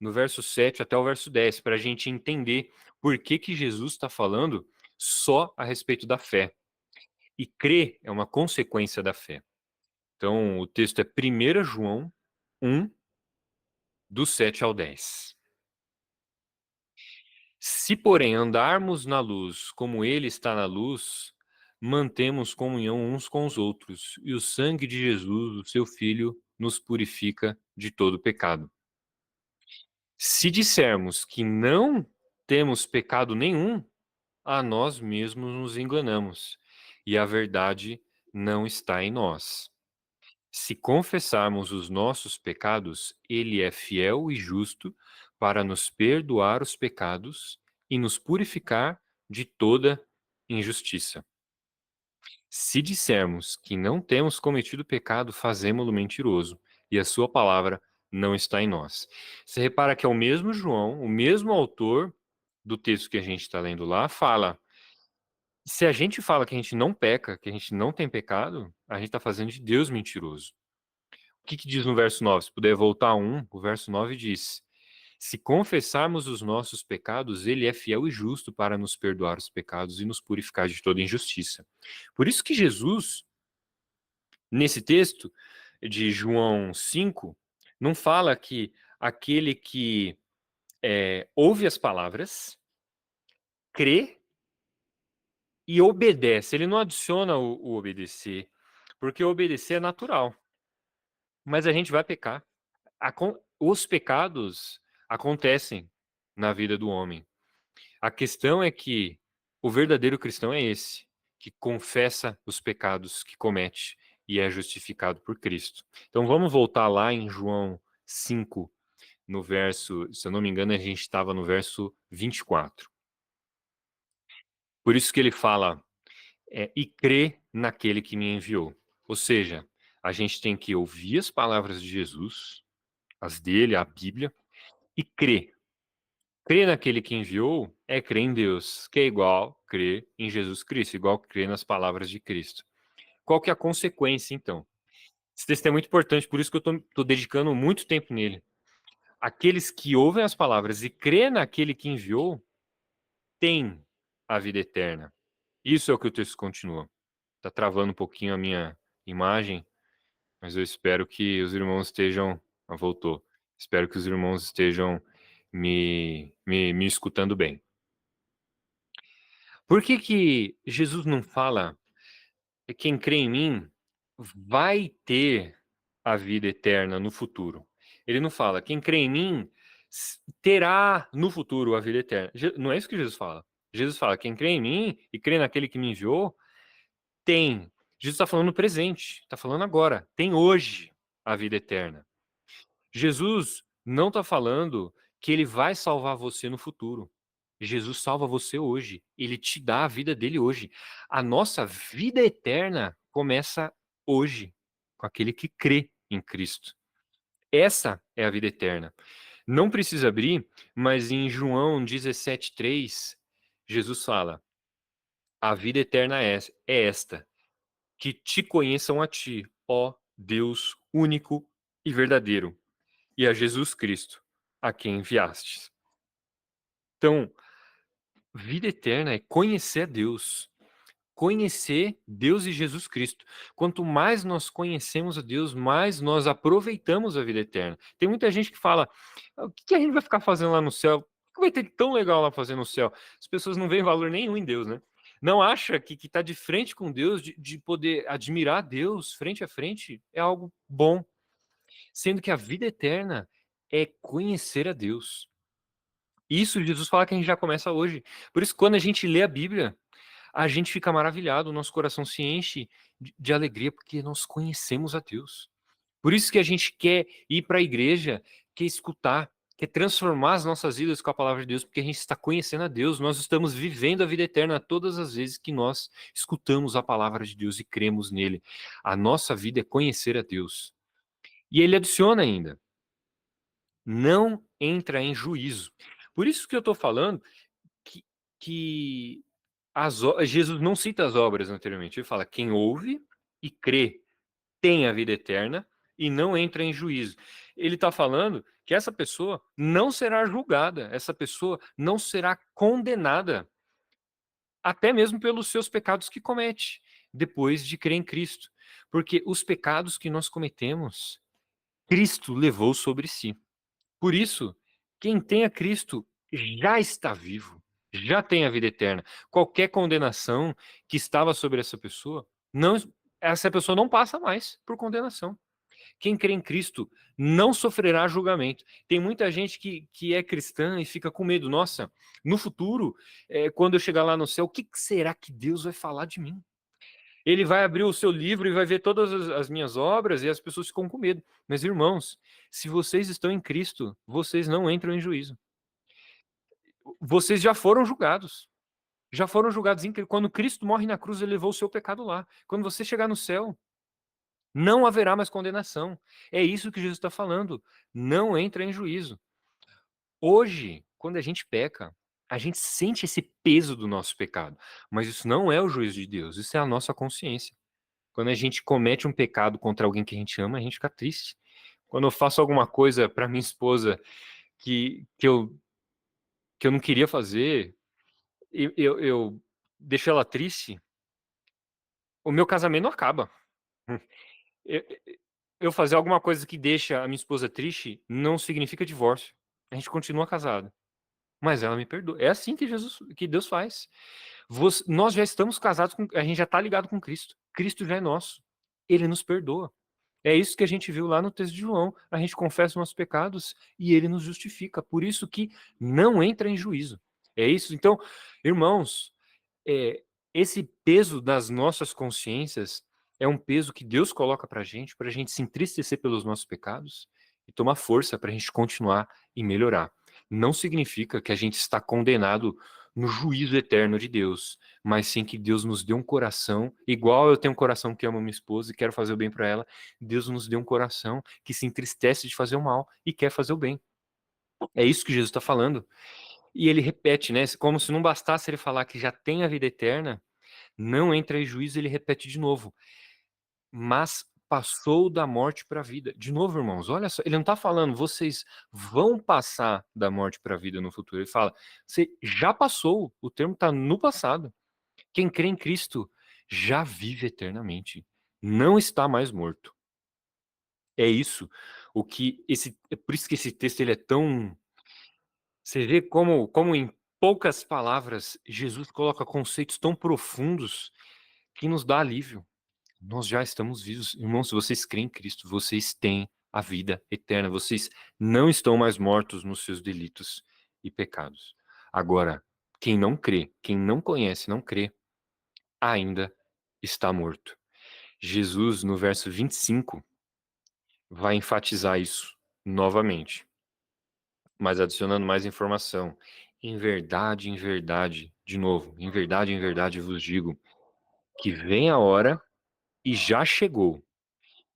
no verso 7 até o verso 10, para a gente entender por que Jesus está falando só a respeito da fé. E crer é uma consequência da fé. Então, o texto é 1 João 1, do 7 ao 10. Se, porém, andarmos na luz como ele está na luz, mantemos comunhão uns com os outros, e o sangue de Jesus, o seu Filho, nos purifica de todo pecado. Se dissermos que não temos pecado nenhum, a nós mesmos nos enganamos, e a verdade não está em nós. Se confessarmos os nossos pecados, ele é fiel e justo para nos perdoar os pecados e nos purificar de toda injustiça. Se dissermos que não temos cometido pecado, fazemo-lo mentiroso, e a sua palavra não está em nós. Você repara que é o mesmo João, o mesmo autor do texto que a gente está lendo lá, fala: Se a gente fala que a gente não peca, que a gente não tem pecado, a gente está fazendo de Deus mentiroso. O que diz no verso 9? Se puder voltar o verso 9 diz: se confessarmos os nossos pecados, ele é fiel e justo para nos perdoar os pecados e nos purificar de toda injustiça. Por isso que Jesus, nesse texto de João 5, não fala que aquele que ouve as palavras, crê e obedece. Ele não adiciona o obedecer, porque obedecer é natural. Mas a gente vai pecar. Os pecados acontecem na vida do homem. A questão é que o verdadeiro cristão é esse, que confessa os pecados que comete e é justificado por Cristo. Então vamos voltar lá em João 5, no verso, se eu não me engano, a gente estava no verso 24. Por isso que ele fala, e crê naquele que me enviou. Ou seja, a gente tem que ouvir as palavras de Jesus, as dele, a Bíblia, e crer. Crer naquele que enviou é crer em Deus, que é igual crer em Jesus Cristo, igual crer nas palavras de Cristo. Qual que é a consequência, então? Esse texto é muito importante, por isso que eu estou dedicando muito tempo nele. Aqueles que ouvem as palavras e crê naquele que enviou, têm a vida eterna. Isso é o que o texto continua. Está travando um pouquinho a minha imagem, mas eu espero que os irmãos estejam... voltou. Espero que os irmãos estejam me escutando bem. Por que Jesus não fala quem crê em mim vai ter a vida eterna no futuro? Ele não fala quem crê em mim terá no futuro a vida eterna. Não é isso que Jesus fala. Jesus fala quem crê em mim e crê naquele que me enviou tem. Jesus está falando no presente, está falando agora. Tem hoje a vida eterna. Jesus não está falando que ele vai salvar você no futuro. Jesus salva você hoje. Ele te dá a vida dele hoje. A nossa vida eterna começa hoje, com aquele que crê em Cristo. Essa é a vida eterna. Não precisa abrir, mas em João 17:3, Jesus fala: a vida eterna é esta, que te conheçam a ti, ó Deus único e verdadeiro, e a Jesus Cristo, a quem enviastes. Então, vida eterna é conhecer a Deus. Conhecer Deus e Jesus Cristo. Quanto mais nós conhecemos a Deus, mais nós aproveitamos a vida eterna. Tem muita gente que fala, o que a gente vai ficar fazendo lá no céu? O que vai ter tão legal lá fazer no céu? As pessoas não veem valor nenhum em Deus, né? Não acha que está de frente com Deus, de poder admirar Deus frente a frente, é algo bom. Sendo que a vida eterna é conhecer a Deus. Isso Jesus fala que a gente já começa hoje. Por isso, quando a gente lê a Bíblia, a gente fica maravilhado, o nosso coração se enche de alegria, porque nós conhecemos a Deus. Por isso que a gente quer ir para a igreja, quer escutar, quer transformar as nossas vidas com a palavra de Deus, porque a gente está conhecendo a Deus, nós estamos vivendo a vida eterna todas as vezes que nós escutamos a palavra de Deus e cremos nele. A nossa vida é conhecer a Deus. E ele adiciona ainda, não entra em juízo. Por isso que eu estou falando que Jesus não cita as obras anteriormente, ele fala quem ouve e crê tem a vida eterna e não entra em juízo. Ele está falando que essa pessoa não será julgada, essa pessoa não será condenada, até mesmo pelos seus pecados que comete, depois de crer em Cristo. Porque os pecados que nós cometemos, Cristo levou sobre si. Por isso, quem tem a Cristo já está vivo, já tem a vida eterna. Qualquer condenação que estava sobre essa pessoa, essa pessoa não passa mais por condenação. Quem crê em Cristo não sofrerá julgamento. Tem muita gente que é cristã e fica com medo. Nossa, no futuro, quando eu chegar lá no céu, o que será que Deus vai falar de mim? Ele vai abrir o seu livro e vai ver todas as minhas obras e as pessoas ficam com medo. Mas, irmãos, se vocês estão em Cristo, vocês não entram em juízo. Vocês já foram julgados. Já foram julgados. Quando Cristo morre na cruz, ele levou o seu pecado lá. Quando você chegar no céu, não haverá mais condenação. É isso que Jesus está falando. Não entra em juízo. Hoje, quando a gente peca, A gente sente esse peso do nosso pecado, mas isso não é o juízo de Deus, isso é a nossa consciência. Quando a gente comete um pecado contra alguém que a gente ama, a gente fica triste. Quando eu faço alguma coisa para minha esposa que eu não queria fazer, eu deixo ela triste, o meu casamento não acaba. Eu, eu fazer alguma coisa que deixa a minha esposa triste não significa divórcio. A gente continua casado. Mas ela me perdoa. É assim que Deus faz. Nós já estamos casados a gente já está ligado com Cristo. Cristo já é nosso. Ele nos perdoa. É isso que a gente viu lá no texto de João. A gente confessa os nossos pecados e ele nos justifica. Por isso que não entra em juízo. É isso. Então, irmãos, esse peso das nossas consciências é um peso que Deus coloca para a gente se entristecer pelos nossos pecados e tomar força para a gente continuar e melhorar. Não significa que a gente está condenado no juízo eterno de Deus, mas sim que Deus nos deu um coração, igual eu tenho um coração que amo minha esposa e quero fazer o bem para ela, Deus nos deu um coração que se entristece de fazer o mal e quer fazer o bem. É isso que Jesus está falando. E ele repete, né? Como se não bastasse ele falar que já tem a vida eterna, não entra em juízo, ele repete de novo. Mas passou da morte para a vida. De novo, irmãos, olha só, ele não está falando, vocês vão passar da morte para a vida no futuro. Ele fala, você já passou, o termo está no passado. Quem crê em Cristo já vive eternamente, não está mais morto. É isso, é por isso que esse texto ele é tão. Você vê como em poucas palavras Jesus coloca conceitos tão profundos que nos dá alívio. Nós já estamos vivos. Irmãos, se vocês creem em Cristo, vocês têm a vida eterna. Vocês não estão mais mortos nos seus delitos e pecados. Agora, quem não crê, quem não conhece, não crê, ainda está morto. Jesus, no verso 25, vai enfatizar isso novamente, mas adicionando mais informação. Em verdade, de novo, em verdade vos digo, que vem a hora, e já chegou,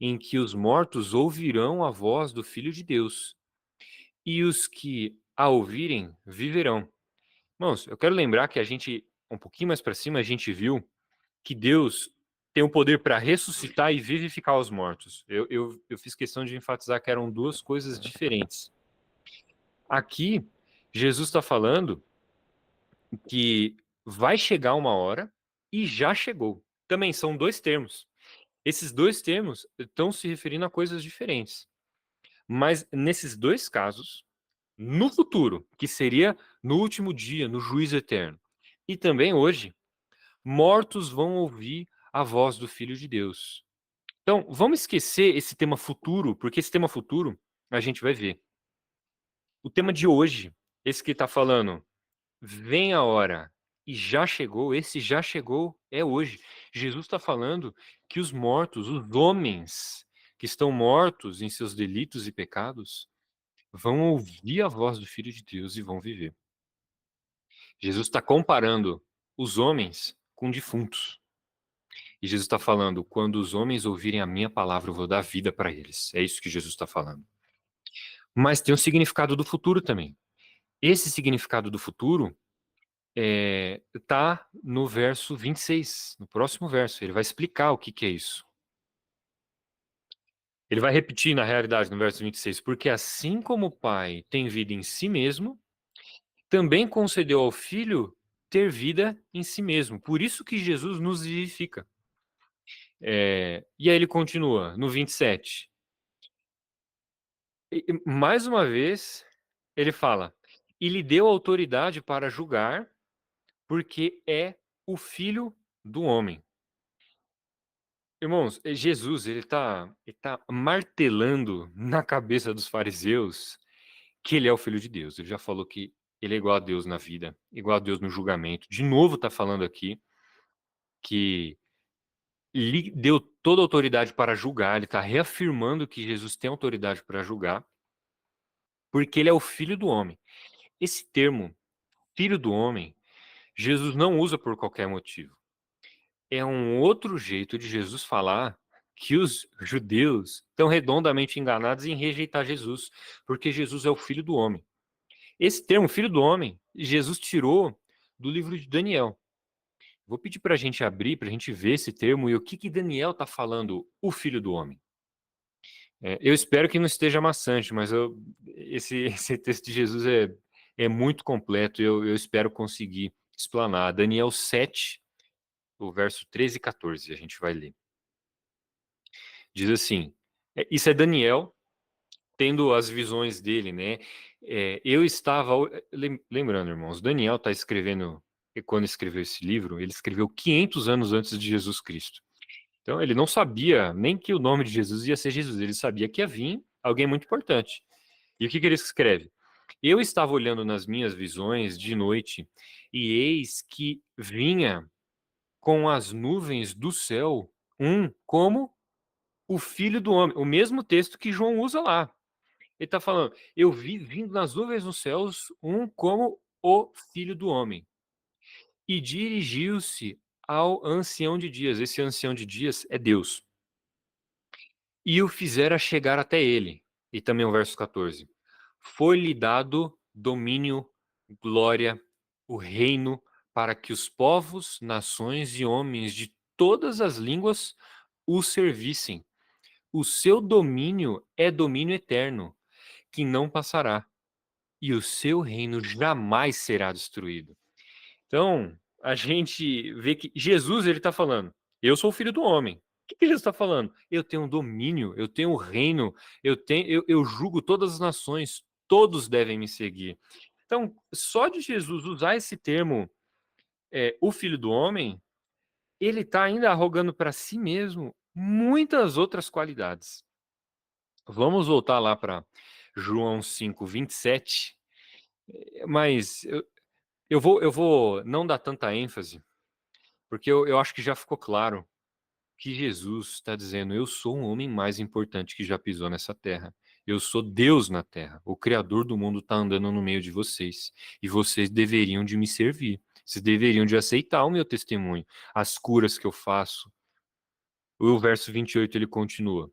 em que os mortos ouvirão a voz do Filho de Deus, e os que a ouvirem viverão. Irmãos, eu quero lembrar que um pouquinho mais para cima, a gente viu que Deus tem o poder para ressuscitar e vivificar os mortos. Eu fiz questão de enfatizar que eram duas coisas diferentes. Aqui, Jesus está falando que vai chegar uma hora e já chegou. Também são dois termos. Esses dois termos estão se referindo a coisas diferentes. Mas nesses dois casos, no futuro, que seria no último dia, no juízo eterno, e também hoje, mortos vão ouvir a voz do Filho de Deus. Então, vamos esquecer esse tema futuro, porque esse tema futuro a gente vai ver. O tema de hoje, esse que está falando, vem a hora e já chegou, esse já chegou é hoje. Jesus está falando que os mortos, os homens que estão mortos em seus delitos e pecados, vão ouvir a voz do Filho de Deus e vão viver. Jesus está comparando os homens com defuntos. E Jesus está falando, quando os homens ouvirem a minha palavra, eu vou dar vida para eles. É isso que Jesus está falando. Mas tem o significado do futuro também. Esse significado do futuro está no verso 26, no próximo verso. Ele vai explicar o que é isso. Ele vai repetir, na realidade, no verso 26, porque assim como o Pai tem vida em si mesmo, também concedeu ao Filho ter vida em si mesmo. Por isso que Jesus nos vivifica. E aí ele continua, no 27. Mais uma vez, ele fala, e lhe deu autoridade para julgar, porque é o Filho do homem. Irmãos, Jesus, ele tá martelando na cabeça dos fariseus que ele é o Filho de Deus. Ele já falou que ele é igual a Deus na vida, igual a Deus no julgamento. De novo está falando aqui que lhe deu toda a autoridade para julgar. Ele está reafirmando que Jesus tem autoridade para julgar, porque ele é o Filho do homem. Esse termo, Filho do homem, Jesus não usa por qualquer motivo. É um outro jeito de Jesus falar que os judeus estão redondamente enganados em rejeitar Jesus, porque Jesus é o Filho do homem. Esse termo, filho do homem, Jesus tirou do livro de Daniel. Vou pedir para a gente abrir, para a gente ver esse termo e o que Daniel está falando, o filho do homem. Eu espero que não esteja maçante, mas esse texto de Jesus é muito completo e eu espero conseguir explanar. Daniel 7, o verso 13 e 14, a gente vai ler. Diz assim, isso é Daniel tendo as visões dele, né? Eu estava, lembrando, irmãos, Daniel está escrevendo, quando escreveu esse livro, ele escreveu 500 anos antes de Jesus Cristo. Então, ele não sabia nem que o nome de Jesus ia ser Jesus, ele sabia que ia vir alguém muito importante. E o que ele escreve? Eu estava olhando nas minhas visões de noite, e eis que vinha com as nuvens do céu como o filho do homem. O mesmo texto que João usa lá. Ele está falando, eu vi vindo nas nuvens dos céus como o filho do homem. E dirigiu-se ao ancião de dias. Esse ancião de dias é Deus. E o fizera chegar até ele. E também o verso 14. Foi-lhe dado domínio, glória, o reino, para que os povos, nações e homens de todas as línguas o servissem. O seu domínio é domínio eterno, que não passará, e o seu reino jamais será destruído. Então, a gente vê que Jesus, ele está falando, eu sou o filho do homem. O que Jesus está falando? Eu tenho um domínio, eu tenho um reino, eu julgo todas as nações, todos devem me seguir. Então, só de Jesus usar esse termo, o filho do homem, ele está ainda arrogando para si mesmo muitas outras qualidades. Vamos voltar lá para João 5, 27, mas eu vou não dar tanta ênfase, porque eu acho que já ficou claro que Jesus está dizendo, eu sou o homem mais importante que já pisou nessa terra. Eu sou Deus na terra. O Criador do mundo está andando no meio de vocês. E vocês deveriam de me servir. Vocês deveriam de aceitar o meu testemunho, as curas que eu faço. O verso 28 ele continua.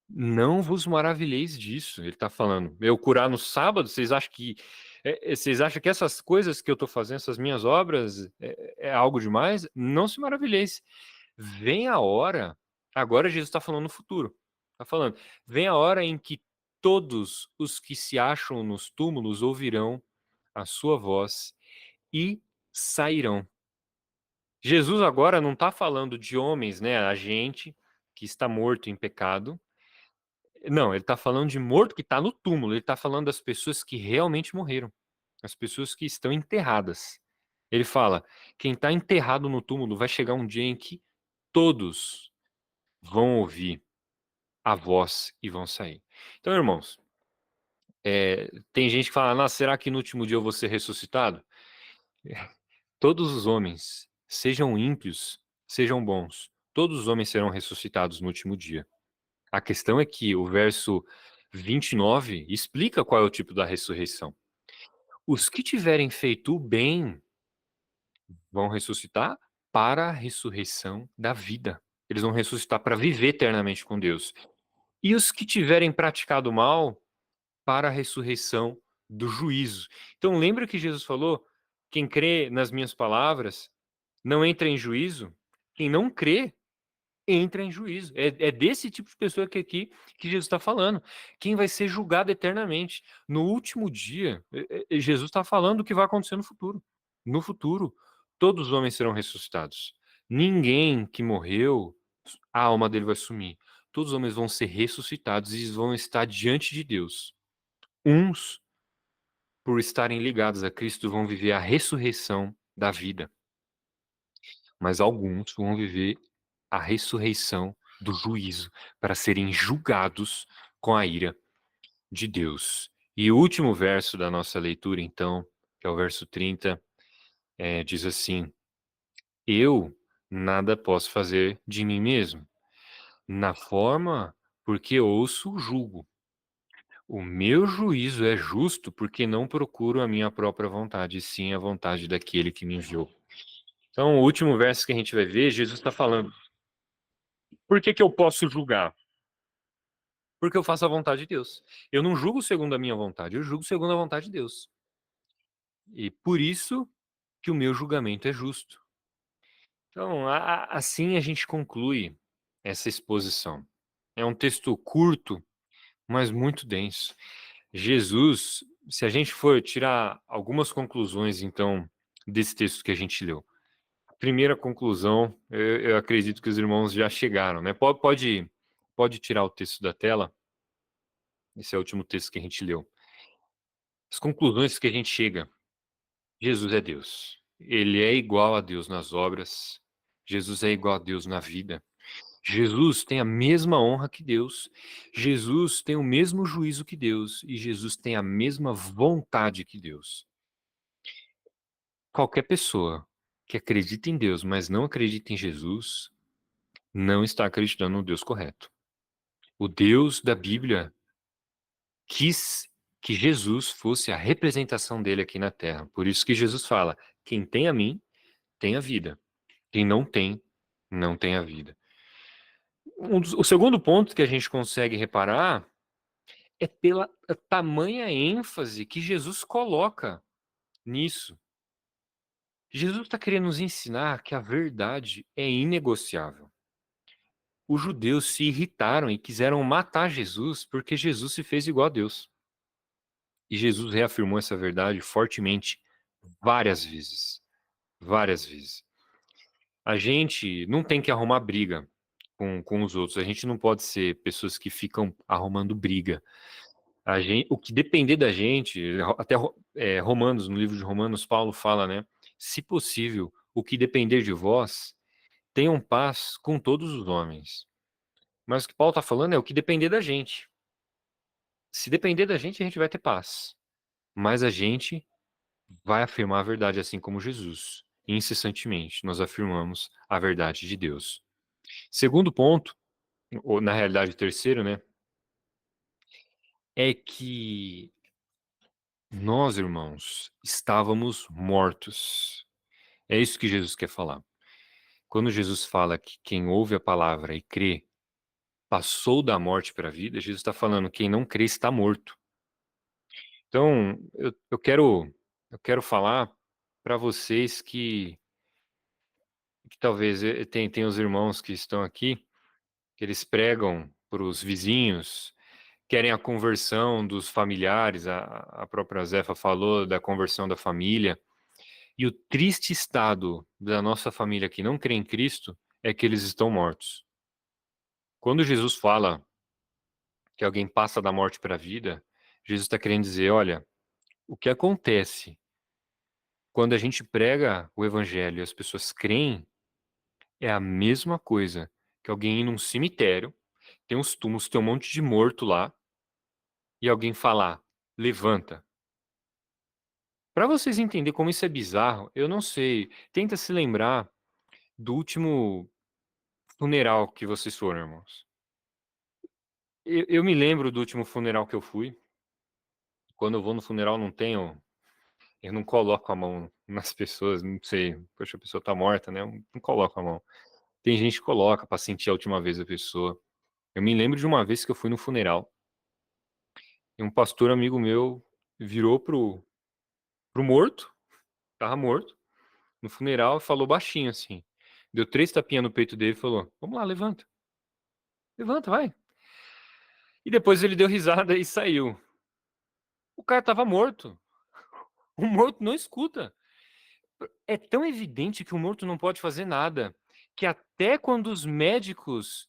Não vos maravilheis disso. Ele está falando, eu curar no sábado, vocês acham que essas coisas que eu estou fazendo, essas minhas obras, é algo demais? Não se maravilheis. Vem a hora, agora Jesus está falando no futuro, está falando, vem a hora em que todos os que se acham nos túmulos ouvirão a sua voz e sairão. Jesus agora não está falando de homens, né, a gente que está morto em pecado. Não, ele está falando de morto que está no túmulo, ele está falando das pessoas que realmente morreram, as pessoas que estão enterradas. Ele fala, quem está enterrado no túmulo vai chegar um dia em que todos vão ouvir a voz e vão sair. Então, irmãos, tem gente que fala, será que no último dia eu vou ser ressuscitado? Todos os homens, sejam ímpios, sejam bons, todos os homens serão ressuscitados no último dia. A questão é que o verso 29 explica qual é o tipo da ressurreição. Os que tiverem feito o bem vão ressuscitar para a ressurreição da vida. Eles vão ressuscitar para viver eternamente com Deus. E os que tiverem praticado mal, para a ressurreição do juízo. Então lembra que Jesus falou, quem crê nas minhas palavras não entra em juízo, quem não crê entra em juízo. É desse tipo de pessoa que Jesus está falando. Quem vai ser julgado eternamente. No último dia, Jesus está falando o que vai acontecer no futuro. No futuro, todos os homens serão ressuscitados. Ninguém que morreu, a alma dele vai sumir. Todos os homens vão ser ressuscitados e vão estar diante de Deus. Uns, por estarem ligados a Cristo, vão viver a ressurreição da vida. Mas alguns vão viver a ressurreição do juízo, para serem julgados com a ira de Deus. E o último verso da nossa leitura, então, que é o verso 30, diz assim, eu nada posso fazer de mim mesmo, na forma porque ouço, julgo. O meu juízo é justo porque não procuro a minha própria vontade, sim a vontade daquele que me enviou. Então, o último verso que a gente vai ver, Jesus está falando, por que eu posso julgar? porque eu faço a vontade de Deus. Eu não julgo segundo a minha vontade, eu julgo segundo a vontade de Deus. E por isso que o meu julgamento é justo. Então, assim a gente conclui essa exposição. É um texto curto, mas muito denso. Jesus, se a gente for tirar algumas conclusões, então, desse texto que a gente leu. A primeira conclusão, eu acredito que os irmãos já chegaram, né? Pode tirar o texto da tela. Esse é o último texto que a gente leu. As conclusões que a gente chega. Jesus é Deus. Ele é igual a Deus nas obras. Jesus é igual a Deus na vida. Jesus tem a mesma honra que Deus. Jesus tem o mesmo juízo que Deus. E Jesus tem a mesma vontade que Deus. Qualquer pessoa que acredita em Deus, mas não acredita em Jesus, não está acreditando no Deus correto. O Deus da Bíblia quis que Jesus fosse a representação dele aqui na Terra. Por isso que Jesus fala: quem tem a mim, tem a vida. Quem não tem, não tem a vida. O segundo ponto que a gente consegue reparar é pela tamanha ênfase que Jesus coloca nisso. Jesus está querendo nos ensinar que a verdade é inegociável. Os judeus se irritaram e quiseram matar Jesus porque Jesus se fez igual a Deus. E Jesus reafirmou essa verdade fortemente várias vezes. Várias vezes. A gente não tem que arrumar briga com os outros. A gente não pode ser pessoas que ficam arrumando briga. O que depender da gente, até Romanos, no livro de Romanos, Paulo fala, né? Se possível, o que depender de vós, tenham paz com todos os homens. Mas o que Paulo está falando é o que depender da gente. Se depender da gente, a gente vai ter paz. Mas a gente vai afirmar a verdade assim como Jesus. Incessantemente, nós afirmamos a verdade de Deus. Segundo ponto, ou na realidade terceiro, né? É que nós, irmãos, estávamos mortos. É isso que Jesus quer falar. Quando Jesus fala que quem ouve a palavra e crê passou da morte para a vida, Jesus está falando que quem não crê está morto. Então, eu quero falar para vocês que talvez tem os irmãos que estão aqui, que eles pregam para os vizinhos, querem a conversão dos familiares, a própria Zefa falou da conversão da família, e o triste estado da nossa família que não crê em Cristo é que eles estão mortos. Quando Jesus fala que alguém passa da morte para a vida, Jesus está querendo dizer, olha, o que acontece quando a gente prega o evangelho e as pessoas creem é a mesma coisa que alguém ir num cemitério, tem uns túmulos, tem um monte de morto lá, e alguém falar, levanta. Para vocês entenderem como isso é bizarro, eu não sei. Tenta se lembrar do último funeral que vocês foram, irmãos. Eu me lembro do último funeral que eu fui. Quando eu vou no funeral, eu não coloco a mão nas pessoas, não sei. Poxa, a pessoa tá morta, né? Eu não coloco a mão. Tem gente que coloca para sentir a última vez a pessoa. Eu me lembro de uma vez que eu fui no funeral e um pastor amigo meu virou pro morto, tava morto, no funeral, e falou baixinho assim. Deu 3 tapinhas no peito dele e falou: vamos lá, levanta. Levanta, vai. E depois ele deu risada e saiu. O cara tava morto. O morto não escuta. É tão evidente que o morto não pode fazer nada, que até quando os médicos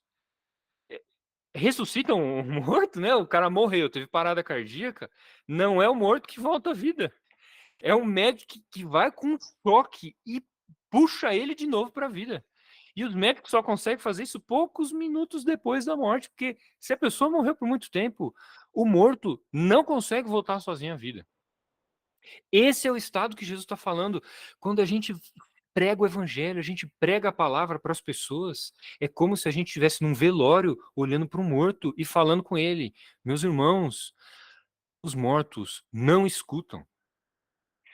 ressuscitam o morto, né? O cara morreu, teve parada cardíaca, não é o morto que volta à vida. É o médico que vai com um choque e puxa ele de novo para a vida. E os médicos só conseguem fazer isso poucos minutos depois da morte, porque se a pessoa morreu por muito tempo, o morto não consegue voltar sozinho à vida. Esse é o estado que Jesus está falando. Quando a gente prega o evangelho, a gente prega a palavra para as pessoas, é como se a gente estivesse num velório, olhando para um morto e falando com ele: meus irmãos, os mortos não escutam.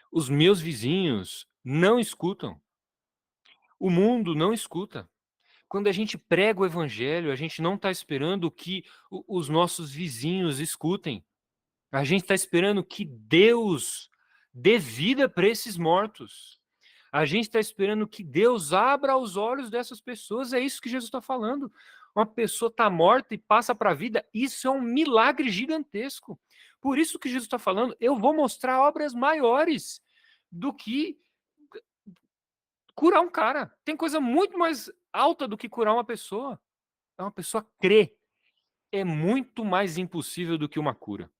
Os meus vizinhos não escutam. O mundo não escuta. quando a gente prega o evangelho, a gente não está esperando que os nossos vizinhos escutem. A gente está esperando que Deus dê vida para esses mortos. A gente está esperando que Deus abra os olhos dessas pessoas. É isso que Jesus está falando. Uma pessoa está morta e passa para a vida. Isso é um milagre gigantesco. Por isso que Jesus está falando, eu vou mostrar obras maiores do que curar um cara. Tem coisa muito mais alta do que curar uma pessoa. É uma pessoa crer. É muito mais impossível do que uma cura.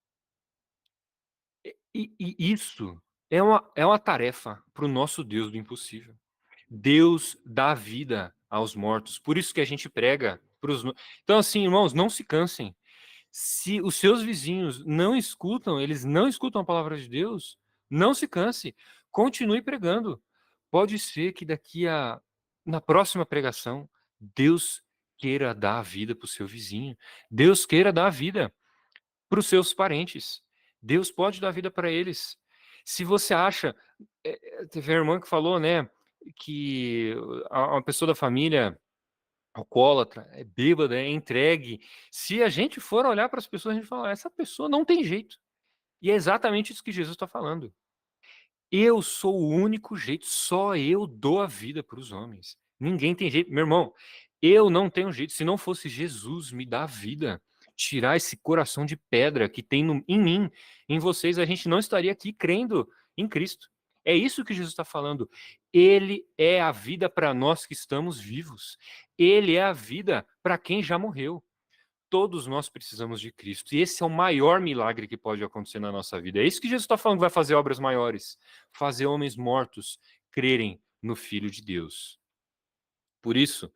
E isso é uma tarefa para o nosso Deus do impossível. Deus dá vida aos mortos. Por isso que a gente prega para os. Então, assim, irmãos, não se cansem. Se os seus vizinhos não escutam, eles não escutam a palavra de Deus, não se canse. Continue pregando. Pode ser que na próxima pregação, Deus queira dar a vida para o seu vizinho. Deus queira dar a vida para os seus parentes. Deus pode dar vida para eles. Se você acha, teve a irmã que falou, né, que uma pessoa da família alcoólatra, é bêbada, é entregue. Se a gente for olhar para as pessoas, a gente fala, essa pessoa não tem jeito. E é exatamente isso que Jesus está falando. Eu sou o único jeito, só eu dou a vida para os homens. Ninguém tem jeito. Meu irmão, eu não tenho jeito. Se não fosse Jesus me dar a vida, tirar esse coração de pedra que tem em mim, em vocês, a gente não estaria aqui crendo em Cristo. É isso que Jesus está falando. Ele é a vida para nós que estamos vivos. Ele é a vida para quem já morreu. Todos nós precisamos de Cristo. E esse é o maior milagre que pode acontecer na nossa vida. É isso que Jesus está falando, vai fazer obras maiores. Fazer homens mortos crerem no Filho de Deus. Por isso,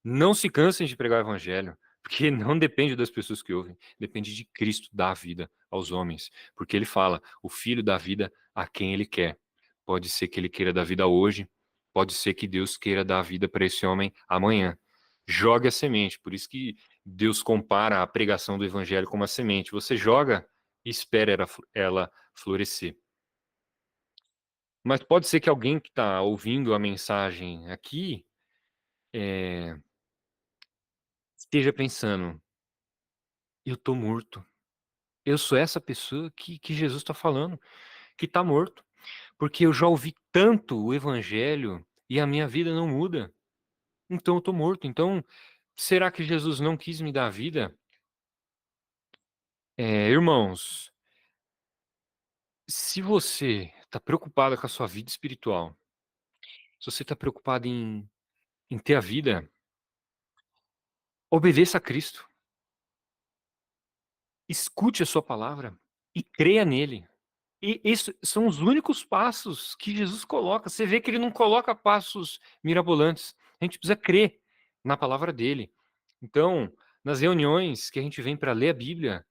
não se cansem de pregar o evangelho, porque não depende das pessoas que ouvem, depende de Cristo dar a vida aos homens. Porque ele fala, o Filho dá vida a quem ele quer. Pode ser que ele queira dar vida hoje, pode ser que Deus queira dar a vida para esse homem amanhã. Jogue a semente, por isso que Deus compara a pregação do evangelho com uma semente. Você joga e espera ela florescer. Mas pode ser que alguém que está ouvindo a mensagem aqui esteja pensando, eu estou morto. Eu sou essa pessoa que Jesus está falando, que está morto. Porque eu já ouvi tanto o evangelho e a minha vida não muda. Então eu estou morto. Então, será que Jesus não quis me dar a vida? Irmãos, se você está preocupado com a sua vida espiritual, se você está preocupado em ter a vida, obedeça a Cristo. Escute a sua palavra e creia nele. E isso são os únicos passos que Jesus coloca. Você vê que ele não coloca passos mirabolantes. A gente precisa crer na palavra dele. Então, nas reuniões que a gente vem para ler a Bíblia,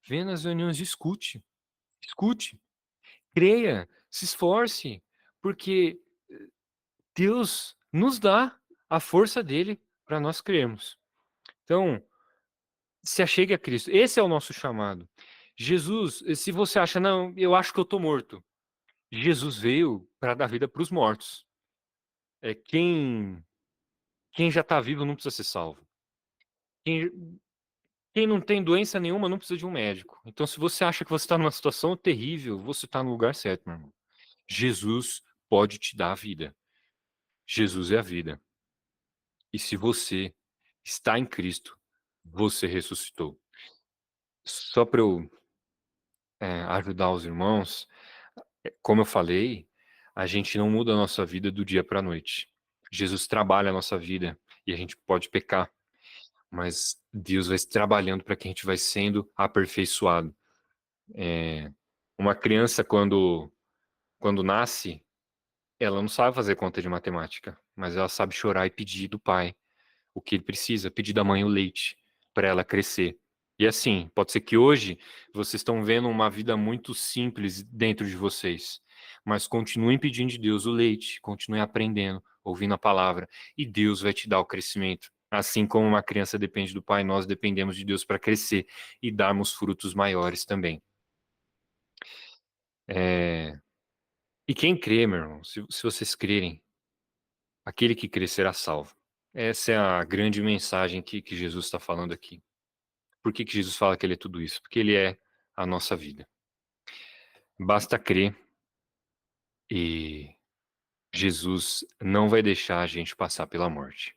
vem nas reuniões, escute, creia, se esforce, porque Deus nos dá a força dele para nós crermos. Então, se achegue a Cristo. Esse é o nosso chamado. Jesus, se você acha, não, eu acho que eu estou morto. Jesus veio para dar vida para os mortos. Quem já está vivo não precisa ser salvo. Quem não tem doença nenhuma não precisa de um médico. Então, se você acha que você está numa situação terrível, você está no lugar certo, meu irmão. Jesus pode te dar a vida. Jesus é a vida. E se você está em Cristo, você ressuscitou. Só para eu ajudar os irmãos, como eu falei, a gente não muda a nossa vida do dia para a noite. Jesus trabalha a nossa vida e a gente pode pecar, mas Deus vai trabalhando para que a gente vai sendo aperfeiçoado. Uma criança, quando nasce, ela não sabe fazer conta de matemática, mas ela sabe chorar e pedir do pai o que ele precisa, pedir da mãe o leite para ela crescer. E assim, pode ser que hoje vocês estão vendo uma vida muito simples dentro de vocês, mas continuem pedindo de Deus o leite, continuem aprendendo, ouvindo a palavra, e Deus vai te dar o crescimento. Assim como uma criança depende do pai, nós dependemos de Deus para crescer e darmos frutos maiores também. E quem crê, meu irmão, se vocês crerem, aquele que crê será salvo. Essa é a grande mensagem que Jesus está falando aqui. Por que Jesus fala que ele é tudo isso? Porque ele é a nossa vida. Basta crer e Jesus não vai deixar a gente passar pela morte.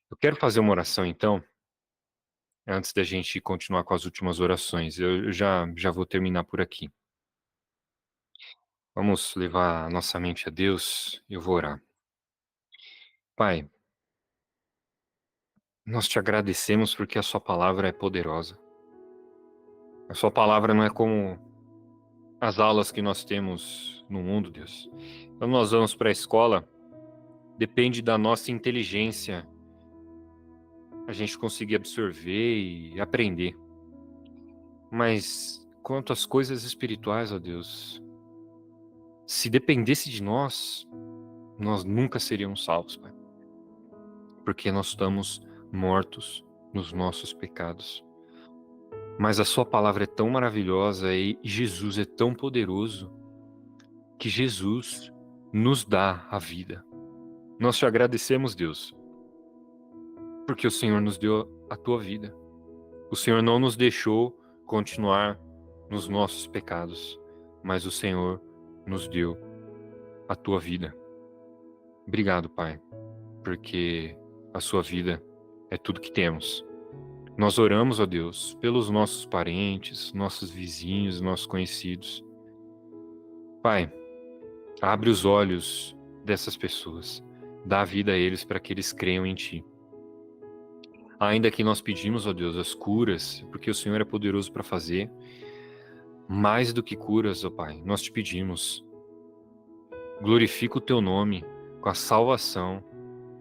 Eu quero fazer uma oração, então, antes da gente continuar com as últimas orações. Eu já vou terminar por aqui. Vamos levar a nossa mente a Deus e eu vou orar. Pai, nós te agradecemos porque a sua palavra é poderosa. A sua palavra não é como as aulas que nós temos no mundo, Deus. Quando nós vamos para a escola, depende da nossa inteligência a gente conseguir absorver e aprender. Mas quanto às coisas espirituais, ó Deus, se dependesse de nós, nós nunca seríamos salvos, Pai. Porque nós estamos mortos nos nossos pecados. Mas a sua palavra é tão maravilhosa e Jesus é tão poderoso que Jesus nos dá a vida. Nós te agradecemos, Deus, porque o Senhor nos deu a tua vida. O Senhor não nos deixou continuar nos nossos pecados, mas o Senhor nos deu a tua vida. Obrigado, Pai, porque a sua vida é tudo que temos. Nós oramos, ó Deus, pelos nossos parentes, nossos vizinhos, nossos conhecidos. Pai, abre os olhos dessas pessoas, dá vida a eles para que eles creiam em Ti. Ainda que nós pedimos, ó Deus, as curas, porque o Senhor é poderoso para fazer, mais do que curas, ó Pai, nós te pedimos, glorifica o Teu nome com a salvação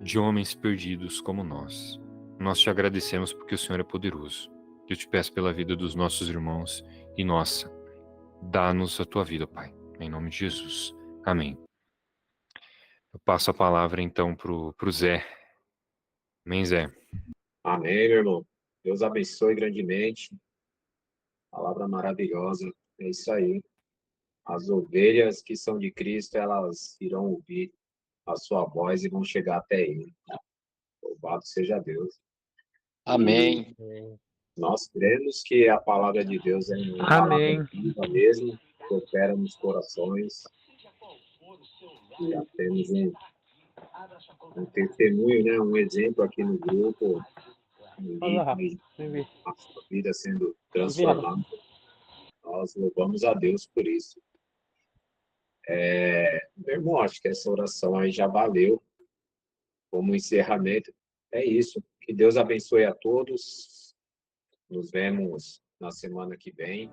de homens perdidos como nós. Nós te agradecemos porque o Senhor é poderoso. Eu te peço pela vida dos nossos irmãos e nossa, dá-nos a Tua vida, Pai, em nome de Jesus. Amém. Eu passo a palavra então pro Zé. Amém, Zé? Amém, meu irmão. Deus abençoe grandemente. Palavra maravilhosa. É isso aí. As ovelhas que são de Cristo, elas irão ouvir a sua voz e vão chegar até Ele. Louvado seja Deus. Amém. Nós cremos que a palavra de Deus é uma palavra Amém. viva mesmo, que opera nos corações. Já temos um testemunho, né? Um exemplo aqui no grupo, a sua vida sendo transformada. Nós louvamos a Deus por isso. Meu irmão, acho que essa oração aí já valeu como encerramento. É isso. Que Deus abençoe a todos. Nos vemos na semana que vem.